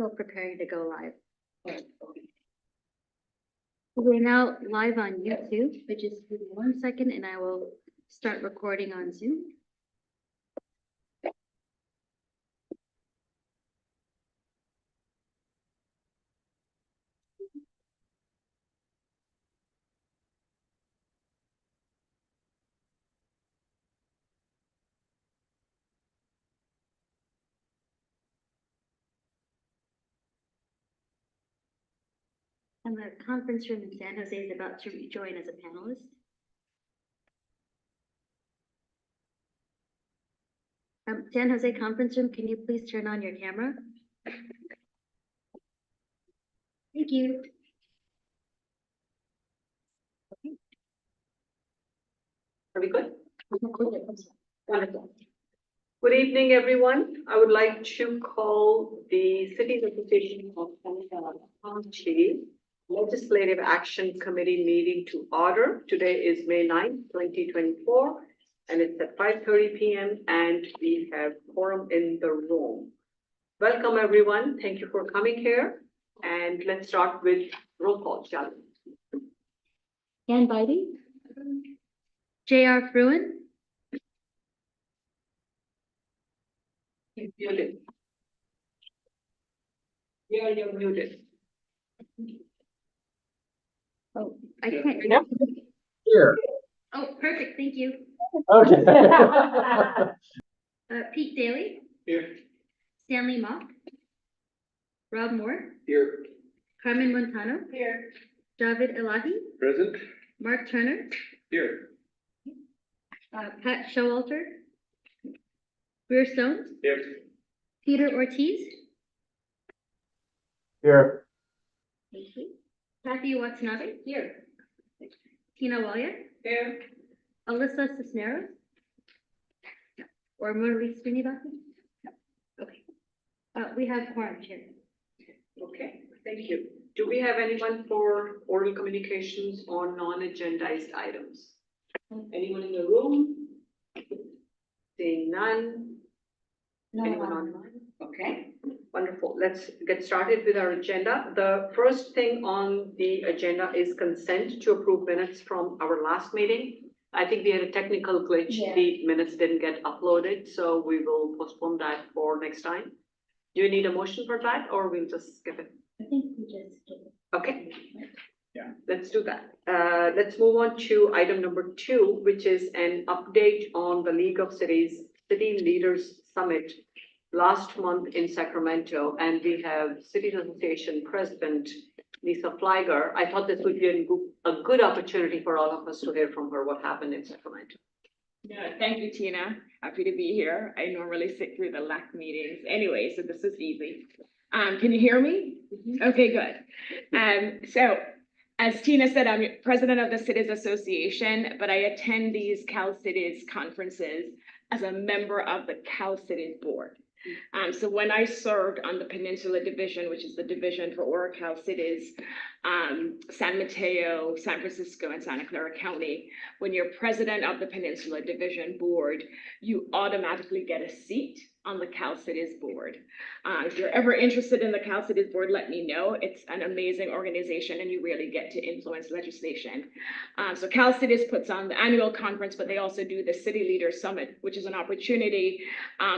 Still preparing to go live. We're now live on YouTube, but just give me 1 second and I will start recording on Zoom. And the conference room in San Jose is about to rejoin as a panelist. San Jose conference room, can you please turn on your camera? Thank you. Are we good? Wonderful. Good evening, everyone. I would like to call the Cities Association of Canada County Legislative Action Committee meeting to order. Today is May 9th, 2024, and it's at 5:30 p.m. and we have quorum in the room. Welcome, everyone. Thank you for coming here. And let's start with roll call, shall we? Ann Beide, J.R. Fruin, You're muted. Yeah, you're muted. oh, I can't. Here. Oh, perfect, thank you. Okay. Pete Daly, Here. Stanley Mock, Rob Moore, Here. Carmen Montano, Here. David Elahi, Present. Mark Turner, Here. Pat Showalter, Greer Stones, Here. Peter Ortiz, Here. thank you. Kathy Watanabe, here. Tina Wallier, Here. Alyssa Cisneros, or Murali Srinivasan. Okay, we have quorum, Chair. Okay, thank you. Do we have anyone for oral communications on non-agendized items? Anyone in the room? Seeing none? Anyone online? Okay, wonderful. Let's get started with our agenda. The first thing on the agenda is consent to approve minutes from our last meeting. I think we had a technical glitch. Yeah. The minutes didn't get uploaded, so we will postpone that for next time. Do you need a motion for that, or we'll just skip it? I think we just. Okay. Yeah. Let's do that. Let's move on to item number 2, which is an update on the League of Cities City Leaders Summit last month in Sacramento. And we have Cities Association President Lisa Fliger. I thought this would be a good opportunity for all of us to hear from her what happened in Sacramento. Yeah, thank you, Tina. Happy to be here. I normally sit through the LAC meetings anyway, so this is easy. Can you hear me? Okay, good. So as Tina said, I'm president of the Cities Association, but I attend these Cal Cities conferences as a member of the Cal Cities board. So when I served on the Peninsula Division, which is the division for OraCal cities, San Mateo, San Francisco, and Santa Clara County, when you're president of the Peninsula Division board, you automatically get a seat on the Cal Cities board. If you're ever interested in the Cal Cities board, let me know. It's an amazing organization and you really get to influence legislation. So Cal Cities puts on the annual conference, but they also do the City Leaders Summit, which is an opportunity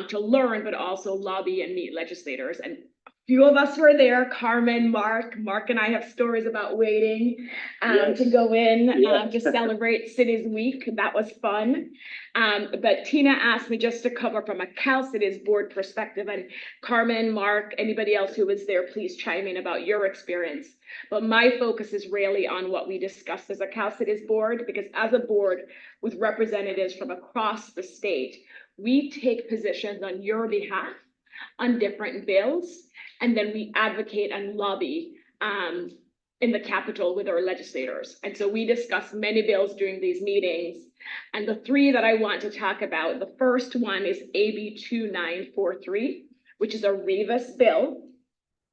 to learn, but also lobby and meet legislators. And a few of us were there, Carmen, Mark and I have stories about waiting to go in to celebrate Cities Week. That was fun. But Tina asked me just to cover from a Cal Cities board perspective, and Carmen, Mark, anybody else who was there, please chime in about your experience. But my focus is really on what we discussed as a Cal Cities board, because as a board with representatives from across the state, we take positions on your behalf on different bills, and then we advocate and lobby in the Capitol with our legislators. And so we discuss many bills during these meetings. And the 3 that I want to talk about, the first one is AB 2943, which is a Rivas bill.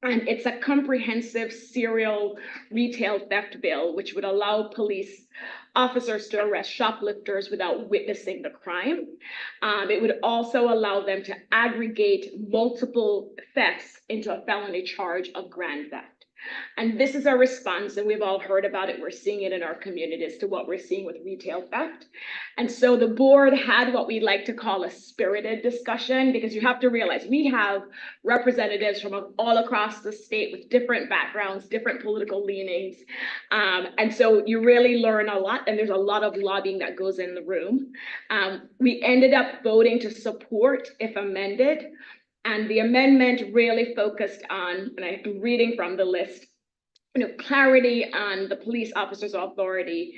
And it's a comprehensive serial retail theft bill, which would allow police officers to arrest shoplifters without witnessing the crime. It would also allow them to aggregate multiple thefts into a felony charge of grand theft. And this is a response, and we've all heard about it. We're seeing it in our communities to what we're seeing with retail theft. And so the board had what we like to call a spirited discussion, because you have to realize we have representatives from all across the state with different backgrounds, different political leanings. And so you really learn a lot, and there's a lot of lobbying that goes in the room. We ended up voting to support if amended. And the amendment really focused on, and I'm reading from the list, clarity on the police officer's authority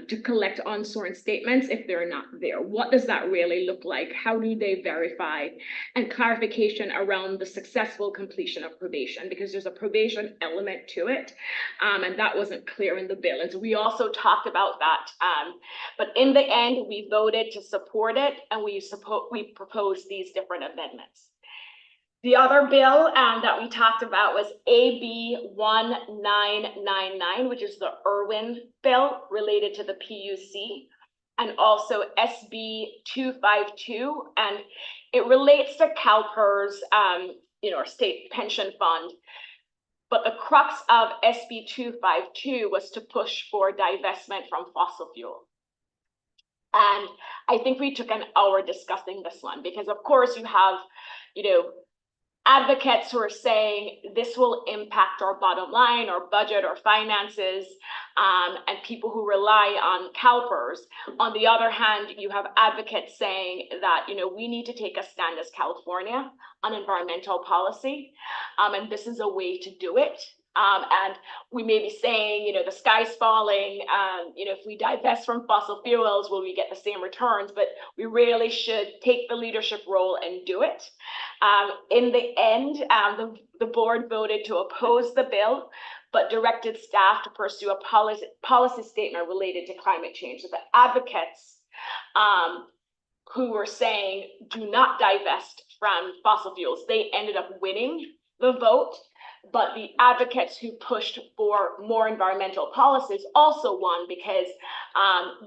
to collect unsworn statements if they're not there. What does that really look like? How do they verify? And clarification around the successful completion of probation, because there's a probation element to it, and that wasn't clear in the bill. And so we also talked about that. But in the end, we voted to support it, and we proposed these different amendments. The other bill that we talked about was AB 1999, which is the Irwin bill related to the PUC, and also SB 252, and it relates to CalPERS, our state pension fund. But the crux of SB 252 was to push for divestment from fossil fuel. And I think we took an hour discussing this one, because of course you have, advocates who are saying this will impact our bottom line, our budget, our finances, and people who rely on CalPERS. On the other hand, you have advocates saying that, we need to take a stand as California on environmental policy, and this is a way to do it. And we may be saying, the sky's falling, if we divest from fossil fuels, will we get the same returns? But we really should take the leadership role and do it. In the end, the board voted to oppose the bill, but directed staff to pursue a policy statement related to climate change. So the advocates who were saying, do not divest from fossil fuels, they ended up winning the vote. But the advocates who pushed for more environmental policies also won, because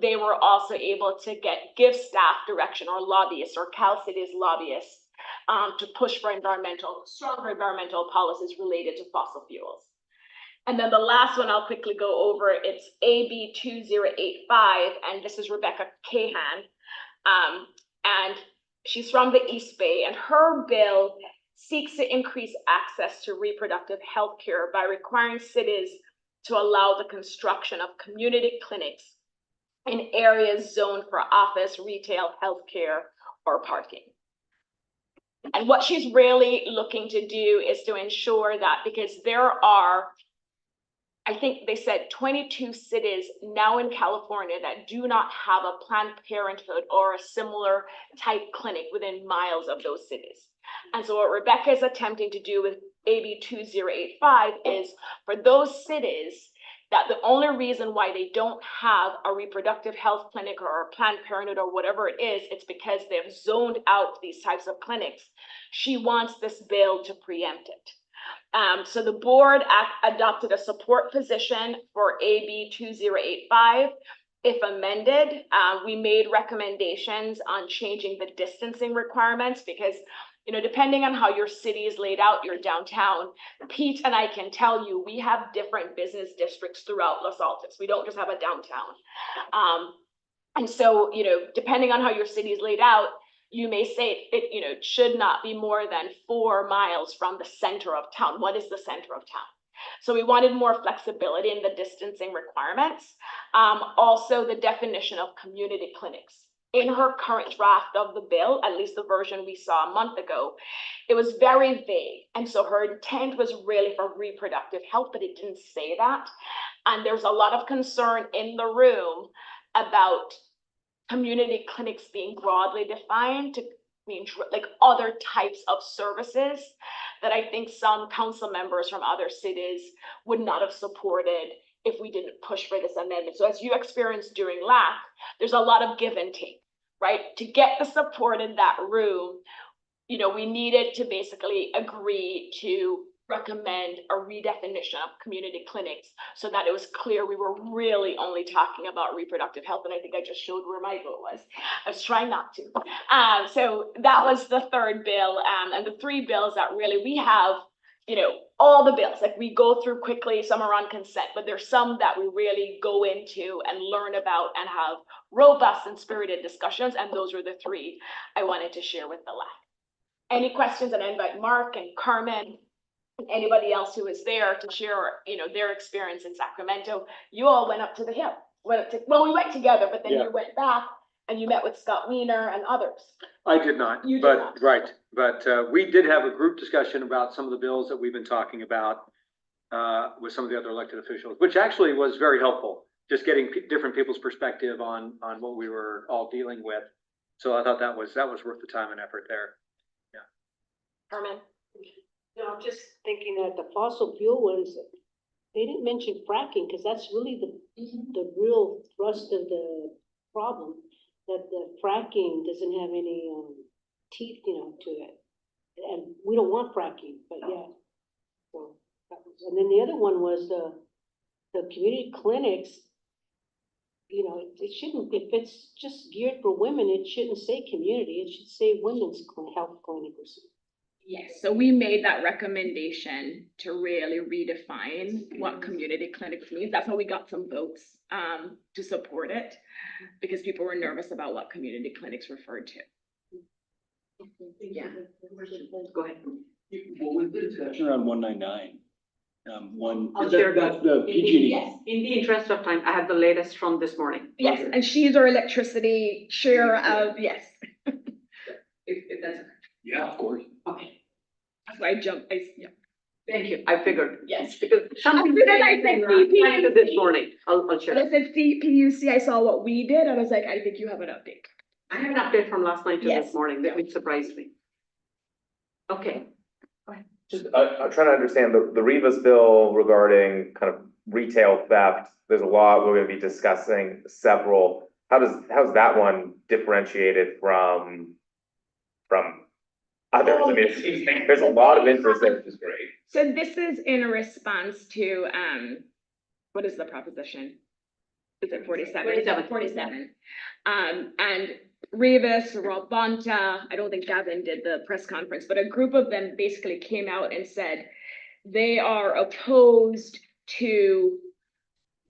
they were also able to give staff direction, or lobbyists, or Cal City's lobbyists, to push for stronger environmental policies related to fossil fuels. And then the last one I'll quickly go over, it's AB 2085, and this is Rebecca Cahan, and she's from the East Bay, and her bill seeks to increase access to reproductive health care by requiring cities to allow the construction of community clinics in areas zoned for office, retail, healthcare, or parking. And what she's really looking to do is to ensure that, because there are, I think they said 22 cities now in California that do not have a Planned Parenthood or a similar type clinic within miles of those cities. And so what Rebecca is attempting to do with AB 2085 is for those cities that the only reason why they don't have a reproductive health clinic or a Planned Parenthood or whatever it is, it's because they've zoned out these types of clinics. She wants this bill to preempt it. So the board adopted a support position for AB 2085. If amended, we made recommendations on changing the distancing requirements, because depending on how your city is laid out, your downtown, Pete and I can tell you, we have different business districts throughout Los Altos. We don't just have a downtown. And so, depending on how your city is laid out, you may say it, should not be more than 4 miles from the center of town. What is the center of town? So we wanted more flexibility in the distancing requirements. Also, the definition of community clinics. In her current draft of the bill, at least the version we saw a month ago, it was very vague. And so her intent was really for reproductive health, but it didn't say that. And there's a lot of concern in the room about community clinics being broadly defined to mean like other types of services that I think some council members from other cities would not have supported if we didn't push for this amendment. So as you experienced during LAC, there's a lot of give and take, right? To get the support in that room, we needed to basically agree to recommend a redefinition of community clinics so that it was clear we were really only talking about reproductive health. And I think I just showed where my vote was. I was trying not to. So that was the third bill. And the three bills that really we have, all the bills, like we go through quickly, some are on consent, but there's some that we really go into and learn about and have robust and spirited discussions. And those were the three I wanted to share with the LAC. Any questions? And I invite Mark and Carmen, anybody else who was there to share, their experience in Sacramento. You all went up to the hill. We went together, but then Yeah. you went back and you met with Scott Wiener and others. I did not, You did but, not. right, but, we did have a group discussion about some of the bills that we've been talking about, with some of the other elected officials, which actually was very helpful, just getting different people's perspective on what we were all dealing with. So I thought that was worth the time and effort there. Carmen? No, I'm just thinking that the fossil fuel ones, they didn't mention fracking, because that's really the real thrust of the problem, that the fracking doesn't have any, teeth, to it. And we don't want fracking, but yeah. So, and then the other one was the community clinics. It shouldn't, if it's just geared for women, it shouldn't say community, it should say women's health clinic or something. Yes, so we made that recommendation to really redefine what community clinics means. That's how we got some votes to support it, because people were nervous about what community clinics referred to. Yeah. Go ahead. What was the discussion around 199? I'll share That's the PG&E. Yes, in the interest of time, I have the latest from this morning. Yes, and she's our electricity chair of, yes. If that's, Yeah, of course. okay, So I jumped, yeah. thank you, I figured. Yes. Because something. As soon as I said CPUC. This morning, I'll When share. I said CPUC, I saw what we did, and I was like, I think you have an update. I have an update from last night to Yes. this morning, which surprised me. Okay, Just, I'm trying to understand the Rivas bill regarding kind of retail theft. There's a lot we're gonna be discussing, several. How's that one differentiated from others? I mean, it seems like there's a lot of interest there, which is great. So this is in response to, what is the proposition? Is it 47? 47. 47. And Rivas, Rob Bonta, I don't think Gavin did the press conference, but a group of them basically came out and said they are opposed to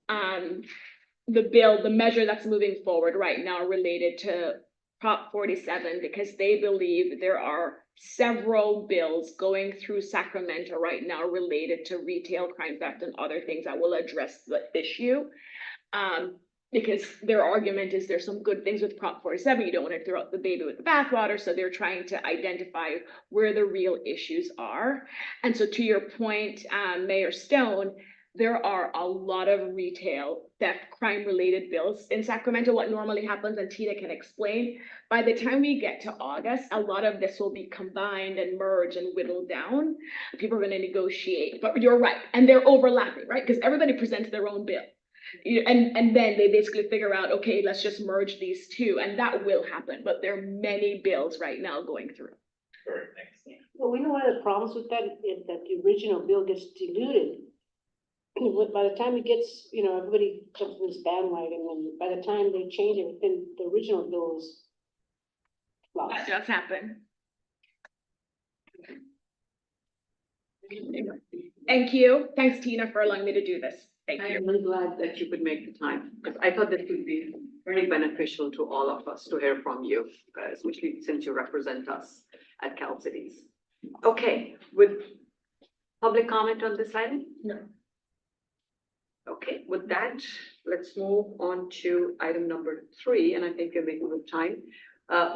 the measure that's moving forward right now related to Prop 47, because they believe there are several bills going through Sacramento right now related to retail crime theft and other things that will address the issue. Because their argument is there's some good things with Prop 47, you don't want to throw out the baby with the bathwater, so they're trying to identify where the real issues are. And so to your point, Mayor Stone, there are a lot of retail theft crime-related bills in Sacramento. What normally happens, and Tina can explain, by the time we get to August, a lot of this will be combined and merged and whittled down. People are going to negotiate, but you're right, and they're overlapping, right? Because everybody presents their own bill. And then they basically figure out, okay, let's just merge these two, and that will happen, but there are many bills right now going through. Sure, thanks. Well, we know one of the problems with that is that the original bill gets diluted. By the time it gets, everybody jumps on this bandwagon, and by the time they change it, then the original bill is lost. That does happen. Thank you. Thanks, Tina, for allowing me to do this. Thank I you. am really glad that you could make the time, because I thought this would be very beneficial to all of us to hear from you, especially since you represent us at CalCities. Okay, with public comment on this item? No. Okay, with that, let's move on to item number 3, and I think you're making good time,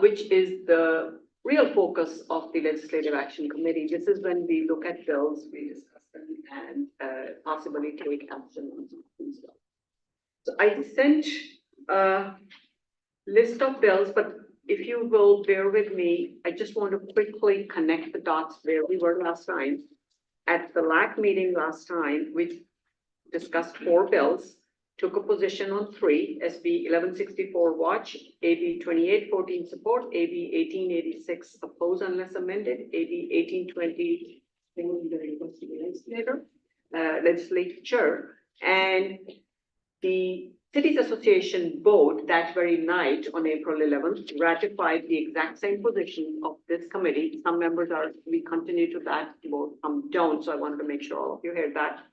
which is the real focus of the Legislative Action Committee. This is when we look at bills, we discuss them, and possibly take action on some things. So I sent a list of bills, but if you will bear with me, I just want to quickly connect the dots where we were last time. At the LAC meeting last time, we discussed 4 bills, took a position on 3, SB 1164 watch, AB 2814 support, AB 1886 oppose unless amended, AB 1820 they will be very close to the legislature, and the Cities Association board that very night on April 11th ratified the exact same position of this committee. Some members are, we continue to that vote, some don't, so I wanted to make sure all of you heard that.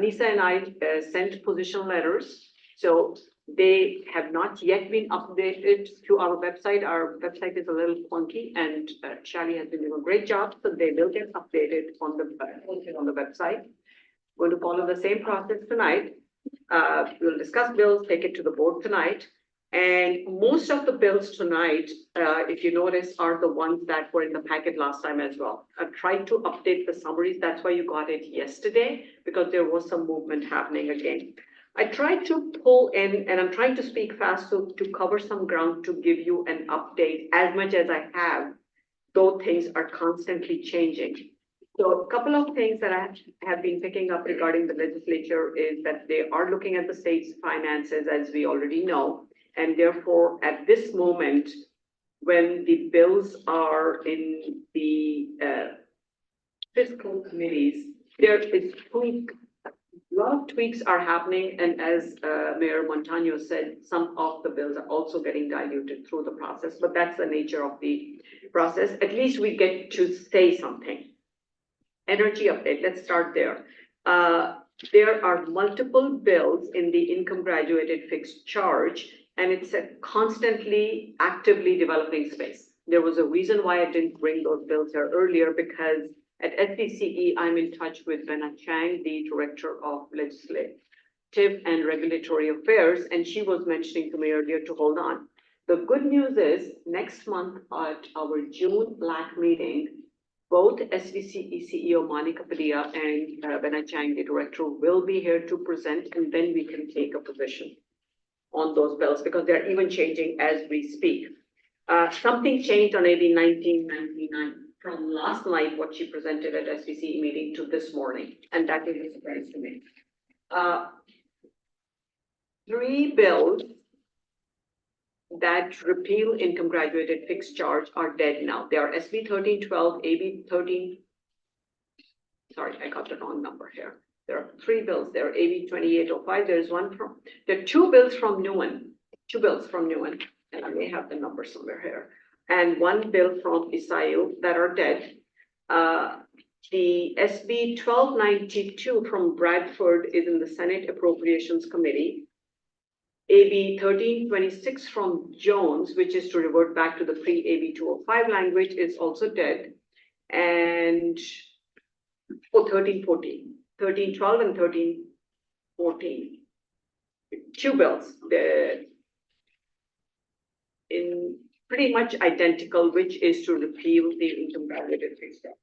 Nisa and I sent position letters, so they have not yet been updated to our website. Our website is a little funky, and Shally has been doing a great job, so they will get updated on the website. Going to follow the same process tonight. We'll discuss bills, take it to the board tonight. And most of the bills tonight, if you notice, are the ones that were in the packet last time as well. I've tried to update the summaries. That's why you got it yesterday, because there was some movement happening again. I tried to pull in, and I'm trying to speak fast to cover some ground to give you an update as much as I have, though things are constantly changing. So a couple of things that I have been picking up regarding the legislature is that they are looking at the state's finances, as we already know. And therefore, at this moment, when the bills are in the fiscal committees, there is a lot of tweaks are happening. And as Mayor Montano said, some of the bills are also getting diluted through the process, but that's the nature of the process. At least we get to say something. Energy update, let's start there. There are multiple bills in the income graduated fixed charge, and it's a constantly actively developing space. There was a reason why I didn't bring those bills here earlier, because at SCCE, I'm in touch with Benna Chang, the Director of Legislative and Regulatory Affairs, and she was mentioning to me earlier to hold on. The good news is next month at our June LAC meeting, both SVCE CEO Monica Padilla and Benna Chang, the director, will be here to present, and then we can take a position on those bills, because they're even changing as we speak. Something changed on AB 1999 from last night, what she presented at SVCE meeting, to this morning, and that is a surprise to me. 3 bills that repeal income graduated fixed charge are dead now. They are SB 1312, AB 13. Sorry, I got the wrong number here. There are 3 bills. There are AB 2805. There are 2 bills from Newen. 2 bills from Newen, and I may have the number somewhere here. And 1 bill from ISAIL that are dead. The SB 1292 from Bradford is in the Senate Appropriations Committee. AB 1326 from Jones, which is to revert back to the pre-AB 205 language, is also dead. And 1314, 1312 and 1314. 2 bills, in pretty much identical, which is to repeal the income graduated fixed charge.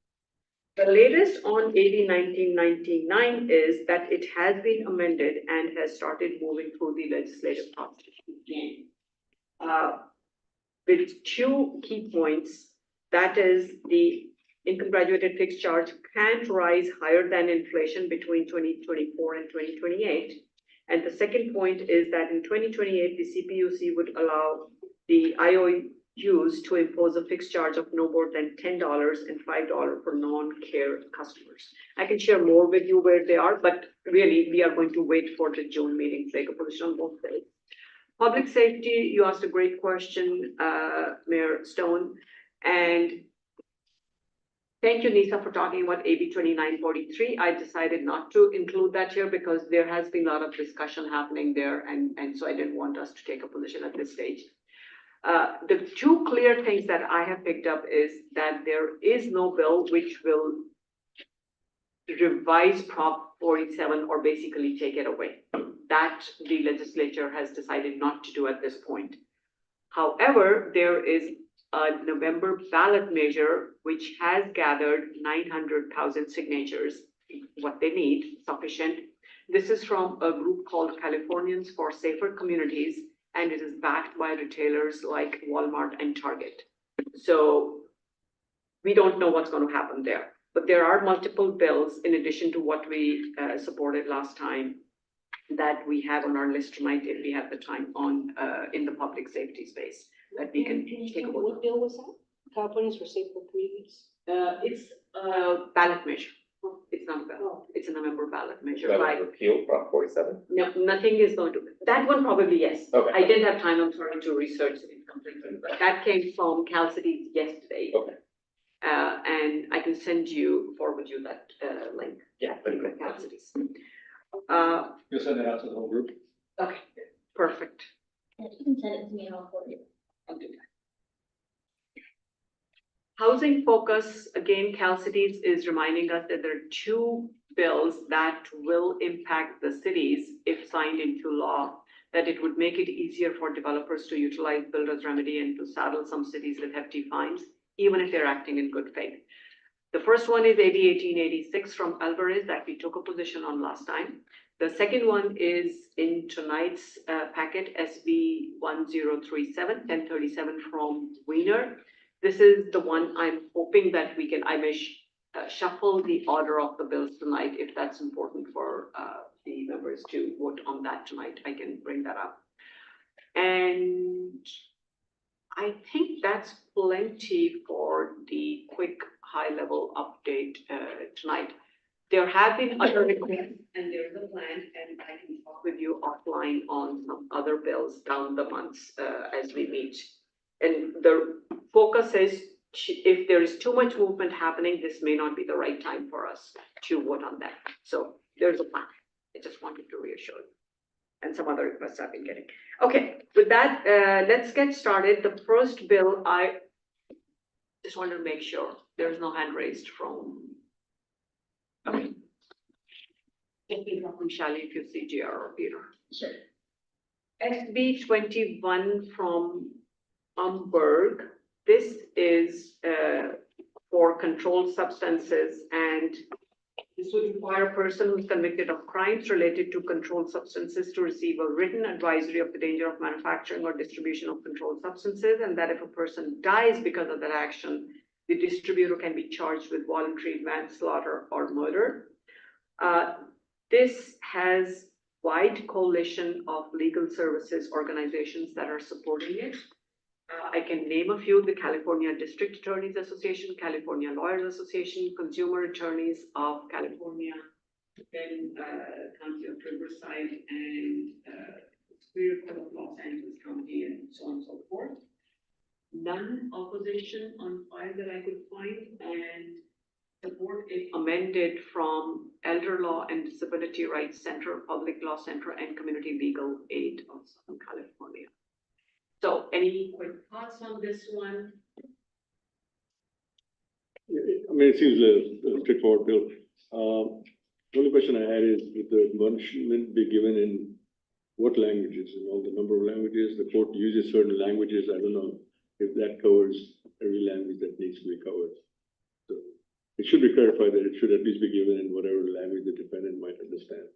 The latest on AB 1999 is that it has been amended and has started moving through the legislative process again. With 2 key points, that is the income graduated fixed charge can't rise higher than inflation between 2024 and 2028. And the second point is that in 2028, the CPUC would allow the IOUs to impose a fixed charge of no more than $10 and $5 for non-care customers. I can share more with you where they are, but really we are going to wait for the June meeting to take a position on both sides. Public safety, you asked a great question, Mayor Stone, and thank you, Nisa, for talking about AB 2943. I decided not to include that here because there has been a lot of discussion happening there, and so I didn't want us to take a position at this stage. The 2 clear things that I have picked up is that there is no bill which will revise Prop 47 or basically take it away. That the legislature has decided not to do at this point. However, there is a November ballot measure which has gathered 900,000 signatures, what they need, sufficient. This is from a group called Californians for Safer Communities, and it is backed by retailers like Walmart and Target. So we don't know what's going to happen there, but there are multiple bills in addition to what we supported last time that we have on our list tonight if we have the time on in the public safety space that we can take a look. What bill was that? Californians for Safer Communities? It's Ballot measure. It's not a ballot, it's a November ballot measure, That right? was repealed, Prop 47? No, nothing is going to, that one probably, yes. Okay. I didn't have time, I'm sorry, to research it completely, but that came from CASCC yesterday. Okay. And I can forward you that, link. Yeah, that'd be great. CASCC's. You'll send that out to the whole group? Okay, perfect. Yeah, you can send it to me and I'll forward it. I'll do that. Housing focus, again, CalCities is reminding us that there are two bills that will impact the cities if signed into law, that it would make it easier for developers to utilize builder's remedy and to saddle some cities with hefty fines, even if they're acting in good faith. The first one is AB 1886 from Alvarez that we took a position on last time. The second one is in tonight's packet, SB 1037 from Wiener. This is the one I'm hoping that I may shuffle the order of the bills tonight, if that's important for the members to vote on that tonight. I can bring that up. And I think that's plenty for the quick high-level update tonight. There have been other requests and there is a plan, and I can talk with you offline on some other bills down the months as we meet. And the focus is, if there is too much movement happening, this may not be the right time for us to vote on that. So there's a plan. I just wanted to reassure you. And some other requests I've been getting. Okay, with that, let's get started. The first bill, I just wanted to make sure there's no hand raised from. Okay. From Shally, if you see GR or Peter. Sure. SB 21 from Umberg. This is for controlled substances, and this would require a person who's convicted of crimes related to controlled substances to receive a written advisory of the danger of manufacturing or distribution of controlled substances, and that if a person dies because of that action, the distributor can be charged with voluntary manslaughter or murder. This has wide coalition of legal services organizations that are supporting it. I can name a few: the California District Attorneys Association, California Lawyers Association, Consumer Attorneys of California, then County of Riverside, and Superior Court of Los Angeles County, and so on and so forth. None opposition on file that I could find, and support is amended from Elder Law and Disability Rights Center, Public Law Center, and Community Legal Aid of Southern California. So any quick thoughts on this one? I mean, it seems a straightforward bill. The only question I had is, would the admonishment be given in what languages? In all the number of languages, the court uses certain languages. I don't know if that covers every language that needs to be covered. So it should be clarified that it should at least be given in whatever language the defendant might understand.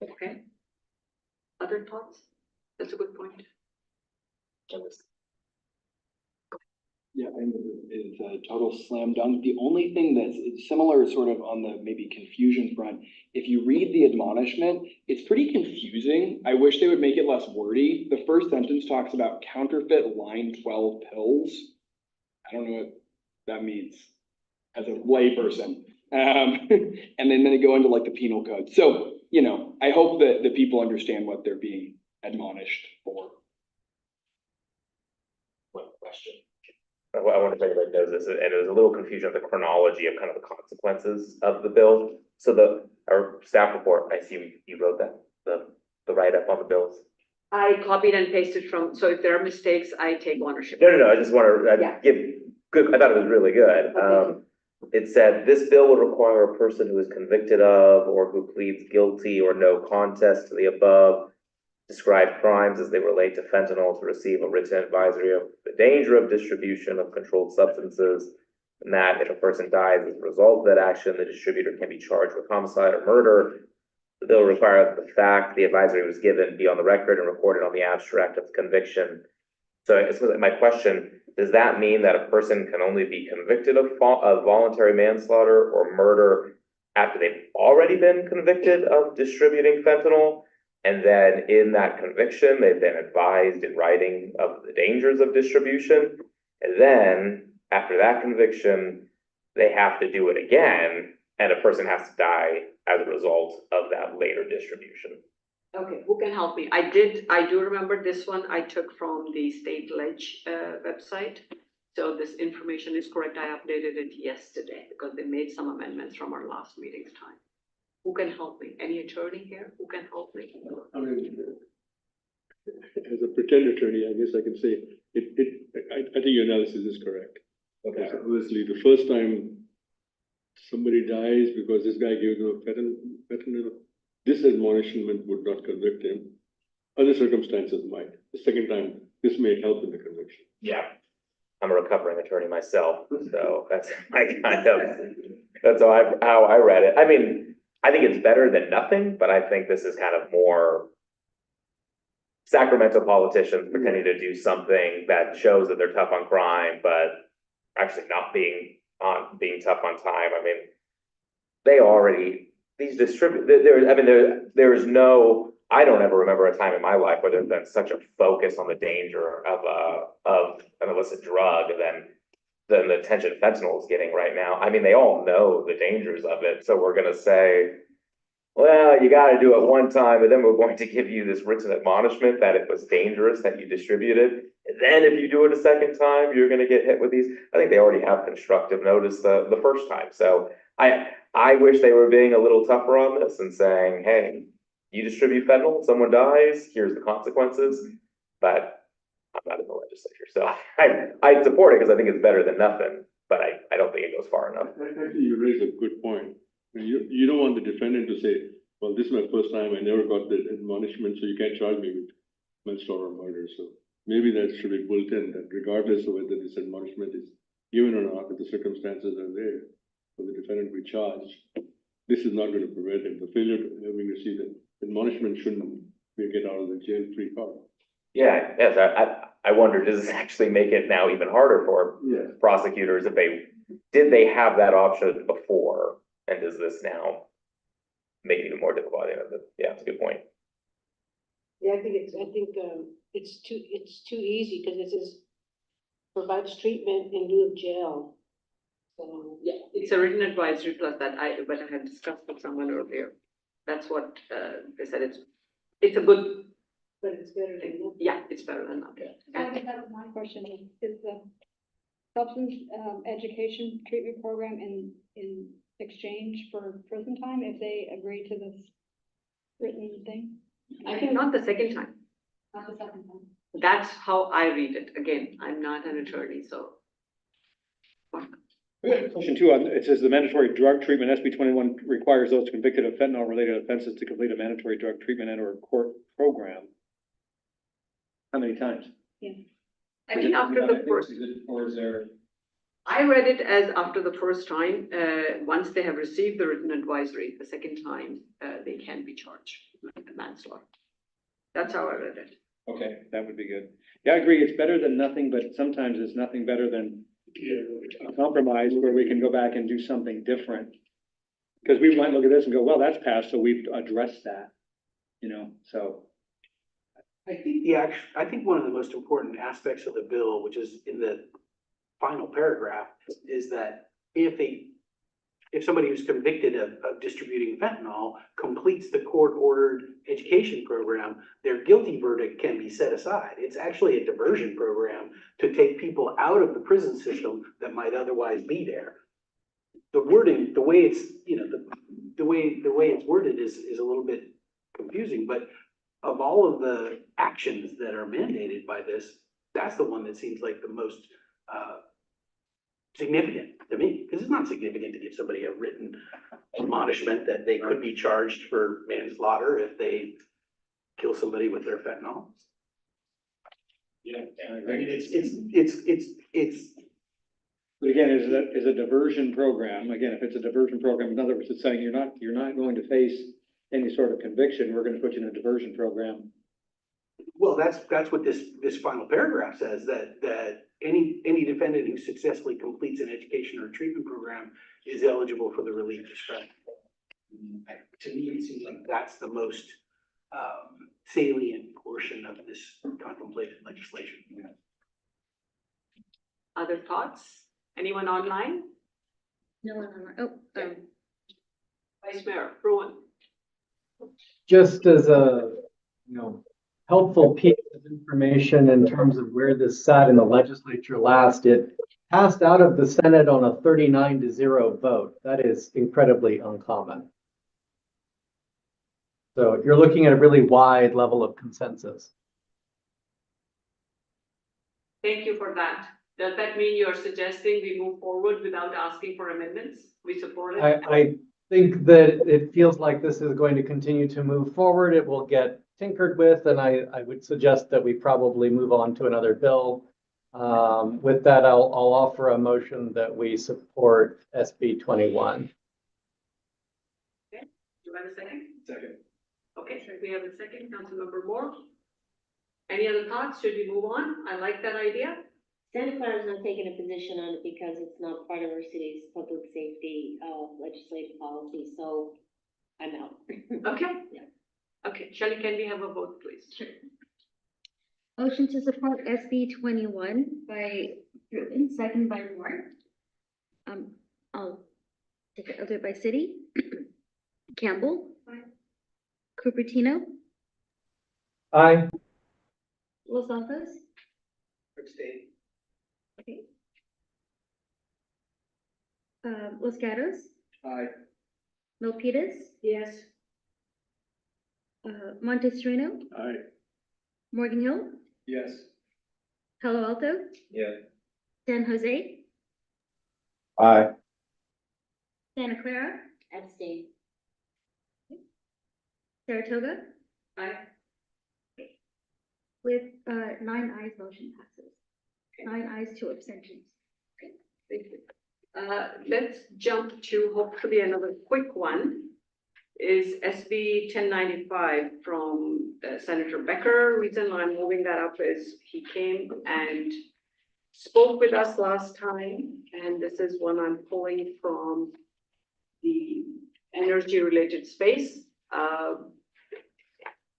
Okay. Other thoughts? That's a good point. Yeah, and it's a total slam dunk. The only thing that's similar sort of on the maybe confusion front, if you read the admonishment, it's pretty confusing. I wish they would make it less wordy. The first sentence talks about counterfeit line 12 pills. I don't know what that means as a layperson. And then they go into like the penal code. So, you know, I hope that the people understand what they're being admonished for. One question. I wonder if anybody knows this, and it was a little confusion of the chronology of kind of the consequences of the bill. So our staff report, I see you wrote that, the write-up on the bills. I copied and pasted from, so if there are mistakes, I take ownership. No, I just want to Yeah. give good, I thought it was really good. Okay. It said, this bill would require a person who is convicted of or who pleads guilty or no contest to the above described crimes as they relate to fentanyl to receive a written advisory of the danger of distribution of controlled substances, and that if a person dies as a result of that action, the distributor can be charged with homicide or murder. The bill requires that the fact the advisory was given be on the record and recorded on the abstract of conviction. So my question, does that mean that a person can only be convicted of voluntary manslaughter or murder after they've already been convicted of distributing fentanyl? And then in that conviction, they've been advised in writing of the dangers of distribution. And then after that conviction, they have to do it again, and a person has to die as a result of that later distribution. Okay, who can help me? I do remember this one I took from the state ledge website. So this information is correct. I updated it yesterday because they made some amendments from our last meeting's time. Who can help me? Any attorney here? Who can help me? I mean, as a pretend attorney, I guess I can say, I think your analysis is correct. Okay. Obviously, the first time somebody dies because this guy gave them a fentanyl, this admonishment would not convict him. Other circumstances might. The second time, this may help in the conviction. Yeah. I'm a recovering attorney myself, so that's my kind of, that's how I read it. I mean, I think it's better than nothing, but I think this is kind of more Sacramento politicians pretending to do something that shows that they're tough on crime, but actually not being tough on time. I mean, they already, these there is no, I don't ever remember a time in my life where there's been such a focus on the danger of an illicit drug than the attention fentanyl is getting right now. I mean, they all know the dangers of it, so we're gonna say, well, you gotta do it one time, and then we're going to give you this written admonishment that it was dangerous that you distributed. And then if you do it a second time, you're gonna get hit with these. I think they already have constructive notice the first time. So I wish they were being a little tougher on this and saying, hey, you distribute fentanyl, someone dies, here's the consequences. But I'm not in the legislature, so I support it because I think it's better than nothing, but I don't think it goes far enough. Actually, you raise a good point. You don't want the defendant to say, well, this is my first time, I never got the admonishment, so you can't charge me with manslaughter or murder. So maybe that should be built in, that regardless of whether this admonishment is given or not, if the circumstances are there for the defendant to be charged, this is not going to prevent him. The failure to having received an admonishment shouldn't be a get out of the jail free card. Yeah, yes, I wonder, does this actually make it now even harder for prosecutors if did they have that option before? And does this now make it even more difficult? Yeah, that's a good point. Yeah, I think it's too easy, because this is provides treatment in lieu of jail. So, Yeah, it's a written advisory plus that I had discussed with someone earlier. That's what they said. It's a good, but it's better than nothing. yeah, it's better than nothing. I think that was my question, is the substance education treatment program in exchange for prison time if they agree to this written thing? I think not the second time. Not the second time. That's how I read it. Again, I'm not an attorney, so. Question two, it says the mandatory drug treatment, SB 21 requires those convicted of fentanyl-related offenses to complete a mandatory drug treatment and or court program. How many times? I think after the first, Or is there? I read it as after the first time, once they have received the written advisory, the second time, they can be charged with manslaughter. That's how I read it. Okay, that would be good. Yeah, I agree. It's better than nothing, but sometimes it's nothing better than a compromise where we can go back and do something different. Because we might look at this and go, well, that's passed, so we've addressed that, so. I think one of the most important aspects of the bill, which is in the final paragraph, is that if somebody who's convicted of distributing fentanyl completes the court-ordered education program, their guilty verdict can be set aside. It's actually a diversion program to take people out of the prison system that might otherwise be there. The wording, the way it's, the way it's worded is a little bit confusing, but of all of the actions that are mandated by this, that's the one that seems like the most significant to me, because it's not significant to give somebody a written admonishment that they could be charged for manslaughter if they kill somebody with their fentanyl. Yeah, I mean, it's. But again, is a diversion program, again, if it's a diversion program, in other words, it's saying you're not going to face any sort of conviction, we're going to put you in a diversion program. Well, that's what this final paragraph says, that any defendant who successfully completes an education or treatment program is eligible for the relief described. To me, it seems like that's the most salient portion of this contemplated legislation. Other thoughts? Anyone online? No one online. Oh, Vice Mayor Rowan? Just as a, helpful piece of information in terms of where this sat in the legislature last, it passed out of the Senate on a 39-0 vote. That is incredibly uncommon. So you're looking at a really wide level of consensus. Thank you for that. Does that mean you're suggesting we move forward without asking for amendments? We support it? I think that it feels like this is going to continue to move forward. It will get tinkered with, and I would suggest that we probably move on to another bill. With that, I'll offer a motion that we support SB 21. Do you have a second? Second. Okay, so we have a second, Councilmember Moore. Any other thoughts? Should we move on? I like that idea. Santa Clara is not taking a position on it because it's not part of our city's public safety, legislative policy, so I'm out. Okay. Okay, Shelley, can we have a vote, please? motion to support SB 21 by Rubin, second by Moore. I'll do it by city. Campbell. Cupertino. Aye. Los Altos. Abstain. Okay. Los Gatos. Aye. Milpitas. Yes. Montesrino. Aye. Morgan Hill. Yes. Palo Alto. Yeah. San Jose. Aye. Santa Clara. Abstain. Saratoga. Aye. With 9 ayes, motion passes. 9 ayes, 2 abstentions. Thank you. Let's jump to hopefully another quick one. Is SB 1095 from Senator Becker. Reason I'm moving that up is he came and spoke with us last time, and this is one I'm pulling from the energy-related space.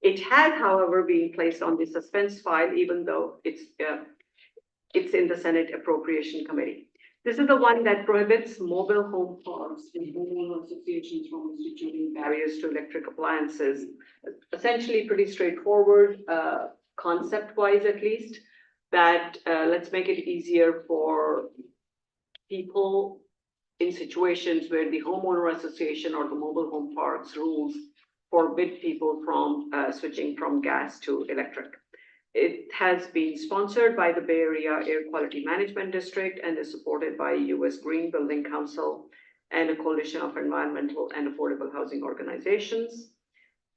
It had, however, been placed on the suspense file, even though it's in the Senate Appropriation Committee. This is the one that prohibits mobile home parks and homeowner associations from instituting barriers to electric appliances. Essentially pretty straightforward, concept-wise at least, that let's make it easier for people in situations where the homeowner association or the mobile home parks rules forbid people from switching from gas to electric. It has been sponsored by the Bay Area Air Quality Management District and is supported by US Green Building Council and a coalition of environmental and affordable housing organizations.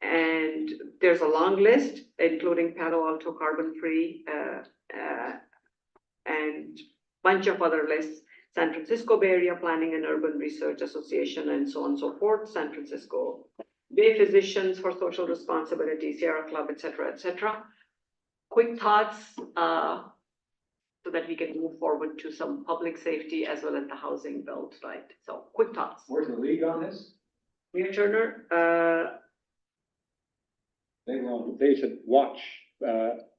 And there's a long list, including Palo Alto Carbon Free and bunch of other lists, San Francisco Bay Area Planning and Urban Research Association, and so on and so forth, San Francisco Bay Physicians for Social Responsibility, Sierra Club, et cetera, Quick thoughts, so that we can move forward to some public safety as well as the housing build, right? So quick thoughts. Where's the league on this? Mayor Turner, They said watch,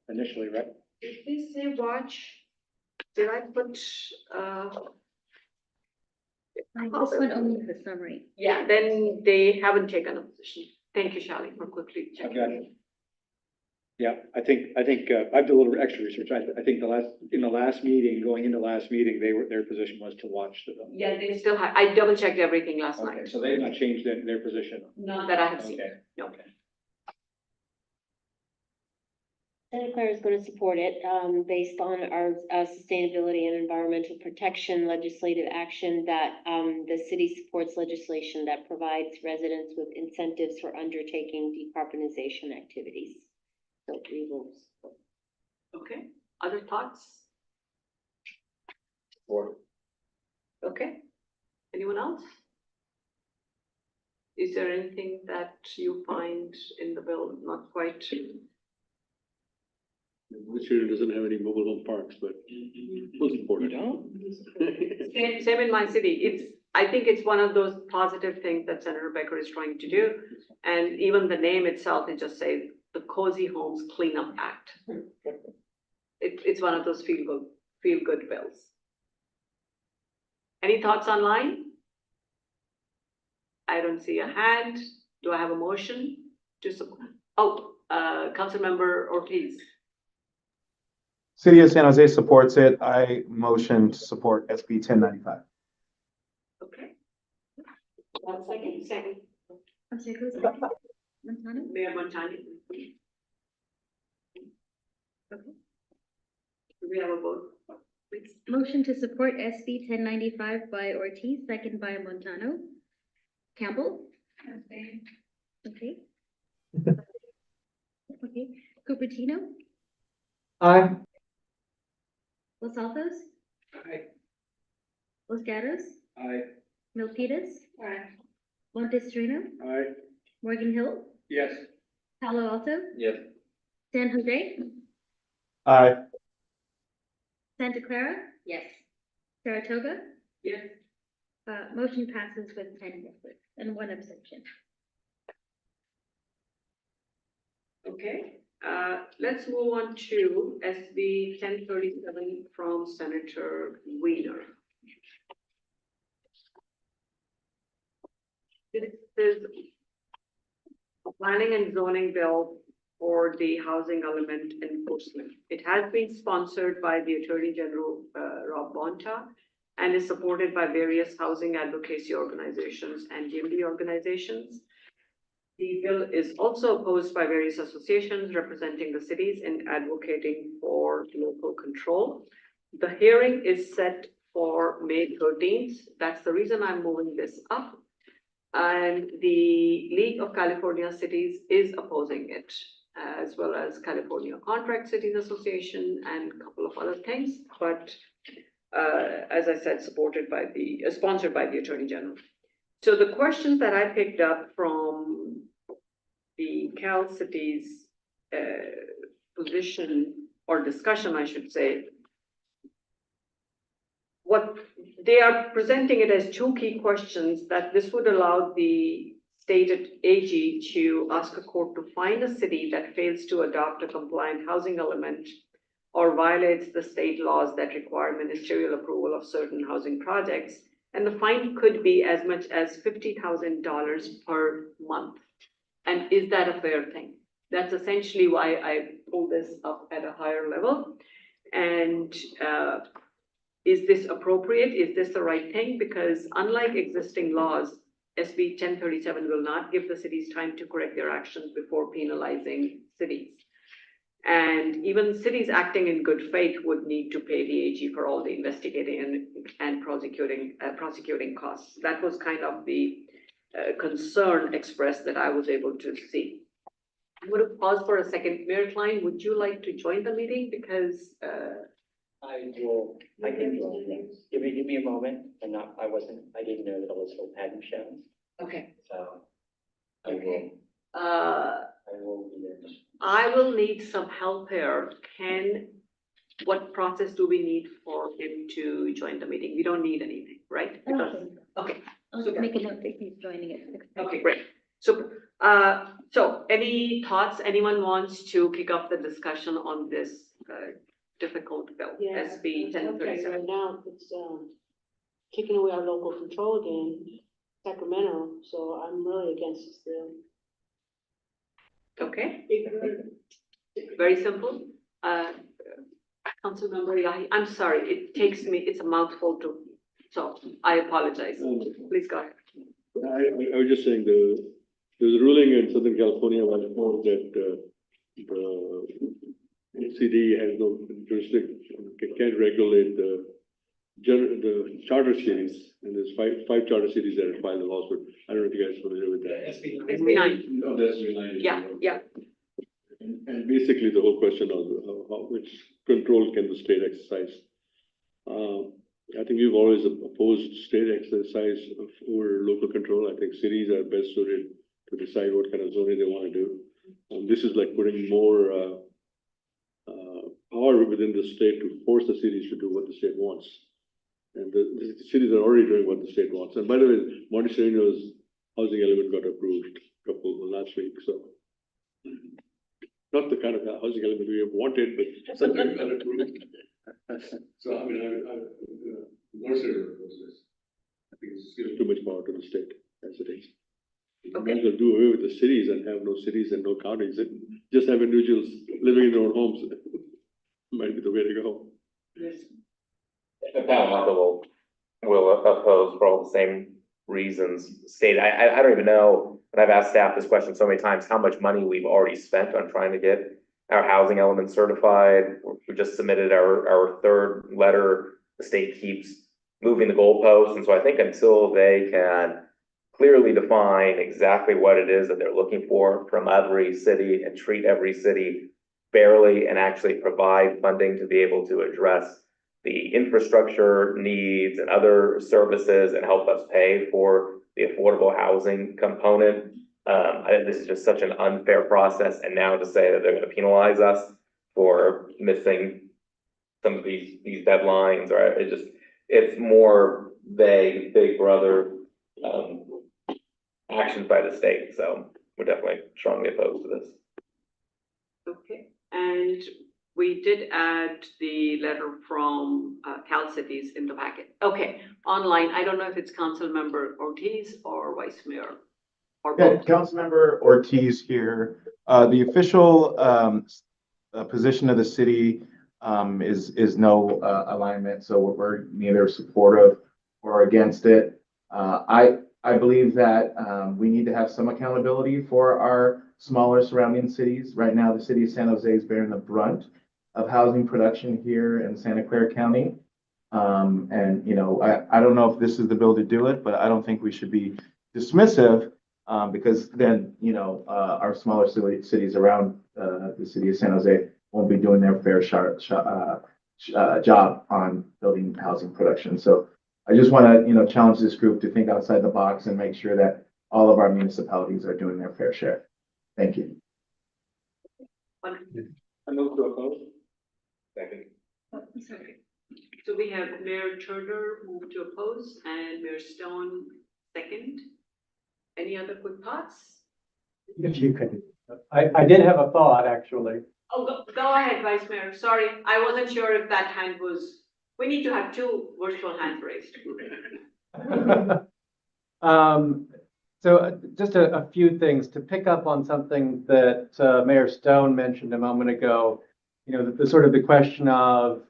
initially, right? did they say watch? Did I put, This one only has a summary. yeah, then they haven't taken a position. Thank you, Shelley, for quickly checking. Okay. Yeah, I think, I've done a little extra research. I think in the last meeting, going into last meeting, their position was to watch the. Yeah, they still have, I double checked everything last Okay, night. so they've not changed their position. Not that I have seen. Okay. No. Okay. Santa Clara is going to support it, based on our sustainability and environmental protection legislative action that the city supports legislation that provides residents with incentives for undertaking decarbonization activities. So we will support. Okay, other thoughts? Support. Okay, anyone else? Is there anything that you find in the bill not quite? Michigan doesn't have any mobile home parks, but we'll support it. Same in my city. I think it's one of those positive things that Senator Becker is trying to do. And even the name itself, it just says the Cozy Homes Cleanup Act. It's one of those feel good bills. Any thoughts online? I don't see a hand. Do I have a motion to support? Oh, Councilmember Ortiz. City of San Jose supports it. I motion to support SB 1095. Okay. One second, second. I'm sorry, who's second? Montano? Mayor Montani. Okay. Do we have a vote, please? Motion to support SB 1095 by Ortiz, second by Montano. Campbell? Okay. Okay, Cupertino? Aye. Los Altos? Aye. Los Gatos? Aye. Milpitas? Montestorino? Aye. Morgan Hill? Yes. Palo Alto? Yes. San Jose? Aye. Santa Clara? Yes. Saratoga? Yes. Motion passes with 10 yeses and 1 abstention. Okay, let's move on to SB 1037 from Senator Wiener. This is a planning and zoning bill for the housing element enforcement. It has been sponsored by the Attorney General, Rob Bonta, and is supported by various housing advocacy organizations and DMD organizations. The bill is also opposed by various associations representing the cities and advocating for local control. The hearing is set for May 13th. That's the reason I'm moving this up. And the League of California Cities is opposing it, as well as California Contract Cities Association and a couple of other things. But as I said, sponsored by the Attorney General. So the questions that I picked up from the Cal Cities position or discussion, I should say, what they are presenting it as 2 key questions, that this would allow the stated AG to ask a court to fine a city that fails to adopt a compliant housing element or violates the state laws that require ministerial approval of certain housing projects. And the fine could be as much as $50,000 per month. And is that a fair thing? That's essentially why I pulled this up at a higher level. And is this appropriate? Is this the right thing? Because unlike existing laws, SB 1037 will not give the cities time to correct their actions before penalizing cities. And even cities acting in good faith would need to pay the AG for all the investigating and prosecuting costs. That was kind of the concern expressed that I was able to see. I'm going to pause for a second. Mayor Klein, would you like to join the meeting? Because I can join this. Give me a moment. I didn't know that Elizabeth hadn't shown, okay. so. Okay. I will be there. I will need some help here. What process do we need for him to join the meeting? We don't need anything, right? Okay. I'll just make a note that he's joining it. Okay, great. So, so any thoughts? Anyone wants to kick off the discussion on this difficult bill, Yeah. SB Okay, 1037? right now, it's, taking away our local control again, Sacramento, so I'm really against this bill. Okay. Very simple. Councilmember Yahi, I'm sorry, it's a mouthful to, so I apologize. Please go ahead. I was just saying there's a ruling in Southern California by the court that the NCD has no jurisdiction, can't regulate the charter cities, and there's five charter cities that have filed the lawsuit. I don't know if you guys are familiar with that. SB 9. No, that's SB 9. Yeah. And basically the whole question of which control can the state exercise. I think we've always opposed state exercise over local control. I think cities are best suited to decide what kind of zoning they want to do. This is like putting more power within the state to force the cities to do what the state wants. And the cities are already doing what the state wants. And by the way, Montessorino's housing element got approved last week, so. Not the kind of housing element we have wanted, but something got approved. So I mean, Mercer was this. Gives too much power to the state as it is. You Okay. might as well do away with the cities and have no cities and no counties, and just have individuals living in their own homes. Might be the way to go. The town council will oppose for all the same reasons stated. I don't even know, and I've asked staff this question so many times, how much money we've already spent on trying to get our housing element certified. We just submitted our third letter. The state keeps moving the goalposts, and so I think until they can clearly define exactly what it is that they're looking for from every city and treat every city fairly and actually provide funding to be able to address the infrastructure needs and other services and help us pay for the affordable housing component. I think this is just such an unfair process, and now to say that they're gonna penalize us for missing some of these deadlines, or it's more vague, big brother, actions by the state, so we're definitely strongly opposed to this. Okay, and we did add the letter from CalCities in the packet. Okay, online, I don't know if it's Councilmember Ortiz or Vice Mayor or Yeah, both. Councilmember Ortiz here. The official position of the city is no alignment, so we're neither supportive or against it. I believe that we need to have some accountability for our smaller surrounding cities. Right now, the city of San Jose is bearing the brunt of housing production here in Santa Clara County. And, you know, I don't know if this is the bill to do it, but I don't think we should be dismissive because then, you know, our smaller cities around the city of San Jose won't be doing their fair job on building housing production. So I just want to, you know, challenge this group to think outside the box and make sure that all of our municipalities are doing their fair share. Thank you. I move to oppose. Second. So we have Mayor Turner move to oppose and Mayor Stone second. Any other quick thoughts? If you could, I did have a thought, actually. Oh, go ahead, Vice Mayor. Sorry, I wasn't sure if that hand was, we need to have two virtual hands raised. So just a few things to pick up on something that Mayor Stone mentioned a moment ago. You know, the sort of the question of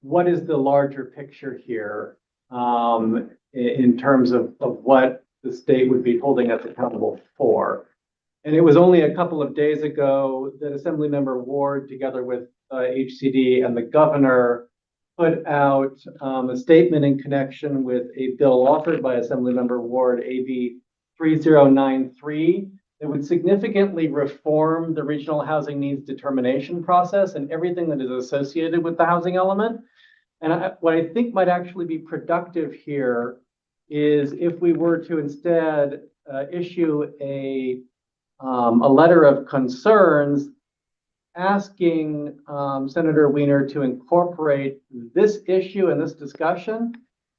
what is the larger picture here in terms of what the state would be holding us accountable for. And it was only a couple of days ago that Assemblymember Ward, together with HCD and the governor, put out a statement in connection with a bill authored by Assemblymember Ward, AB 3093, that would significantly reform the regional housing needs determination process and everything that is associated with the housing element. And what I think might actually be productive here is if we were to instead issue a letter of concerns asking Senator Wiener to incorporate this issue and this discussion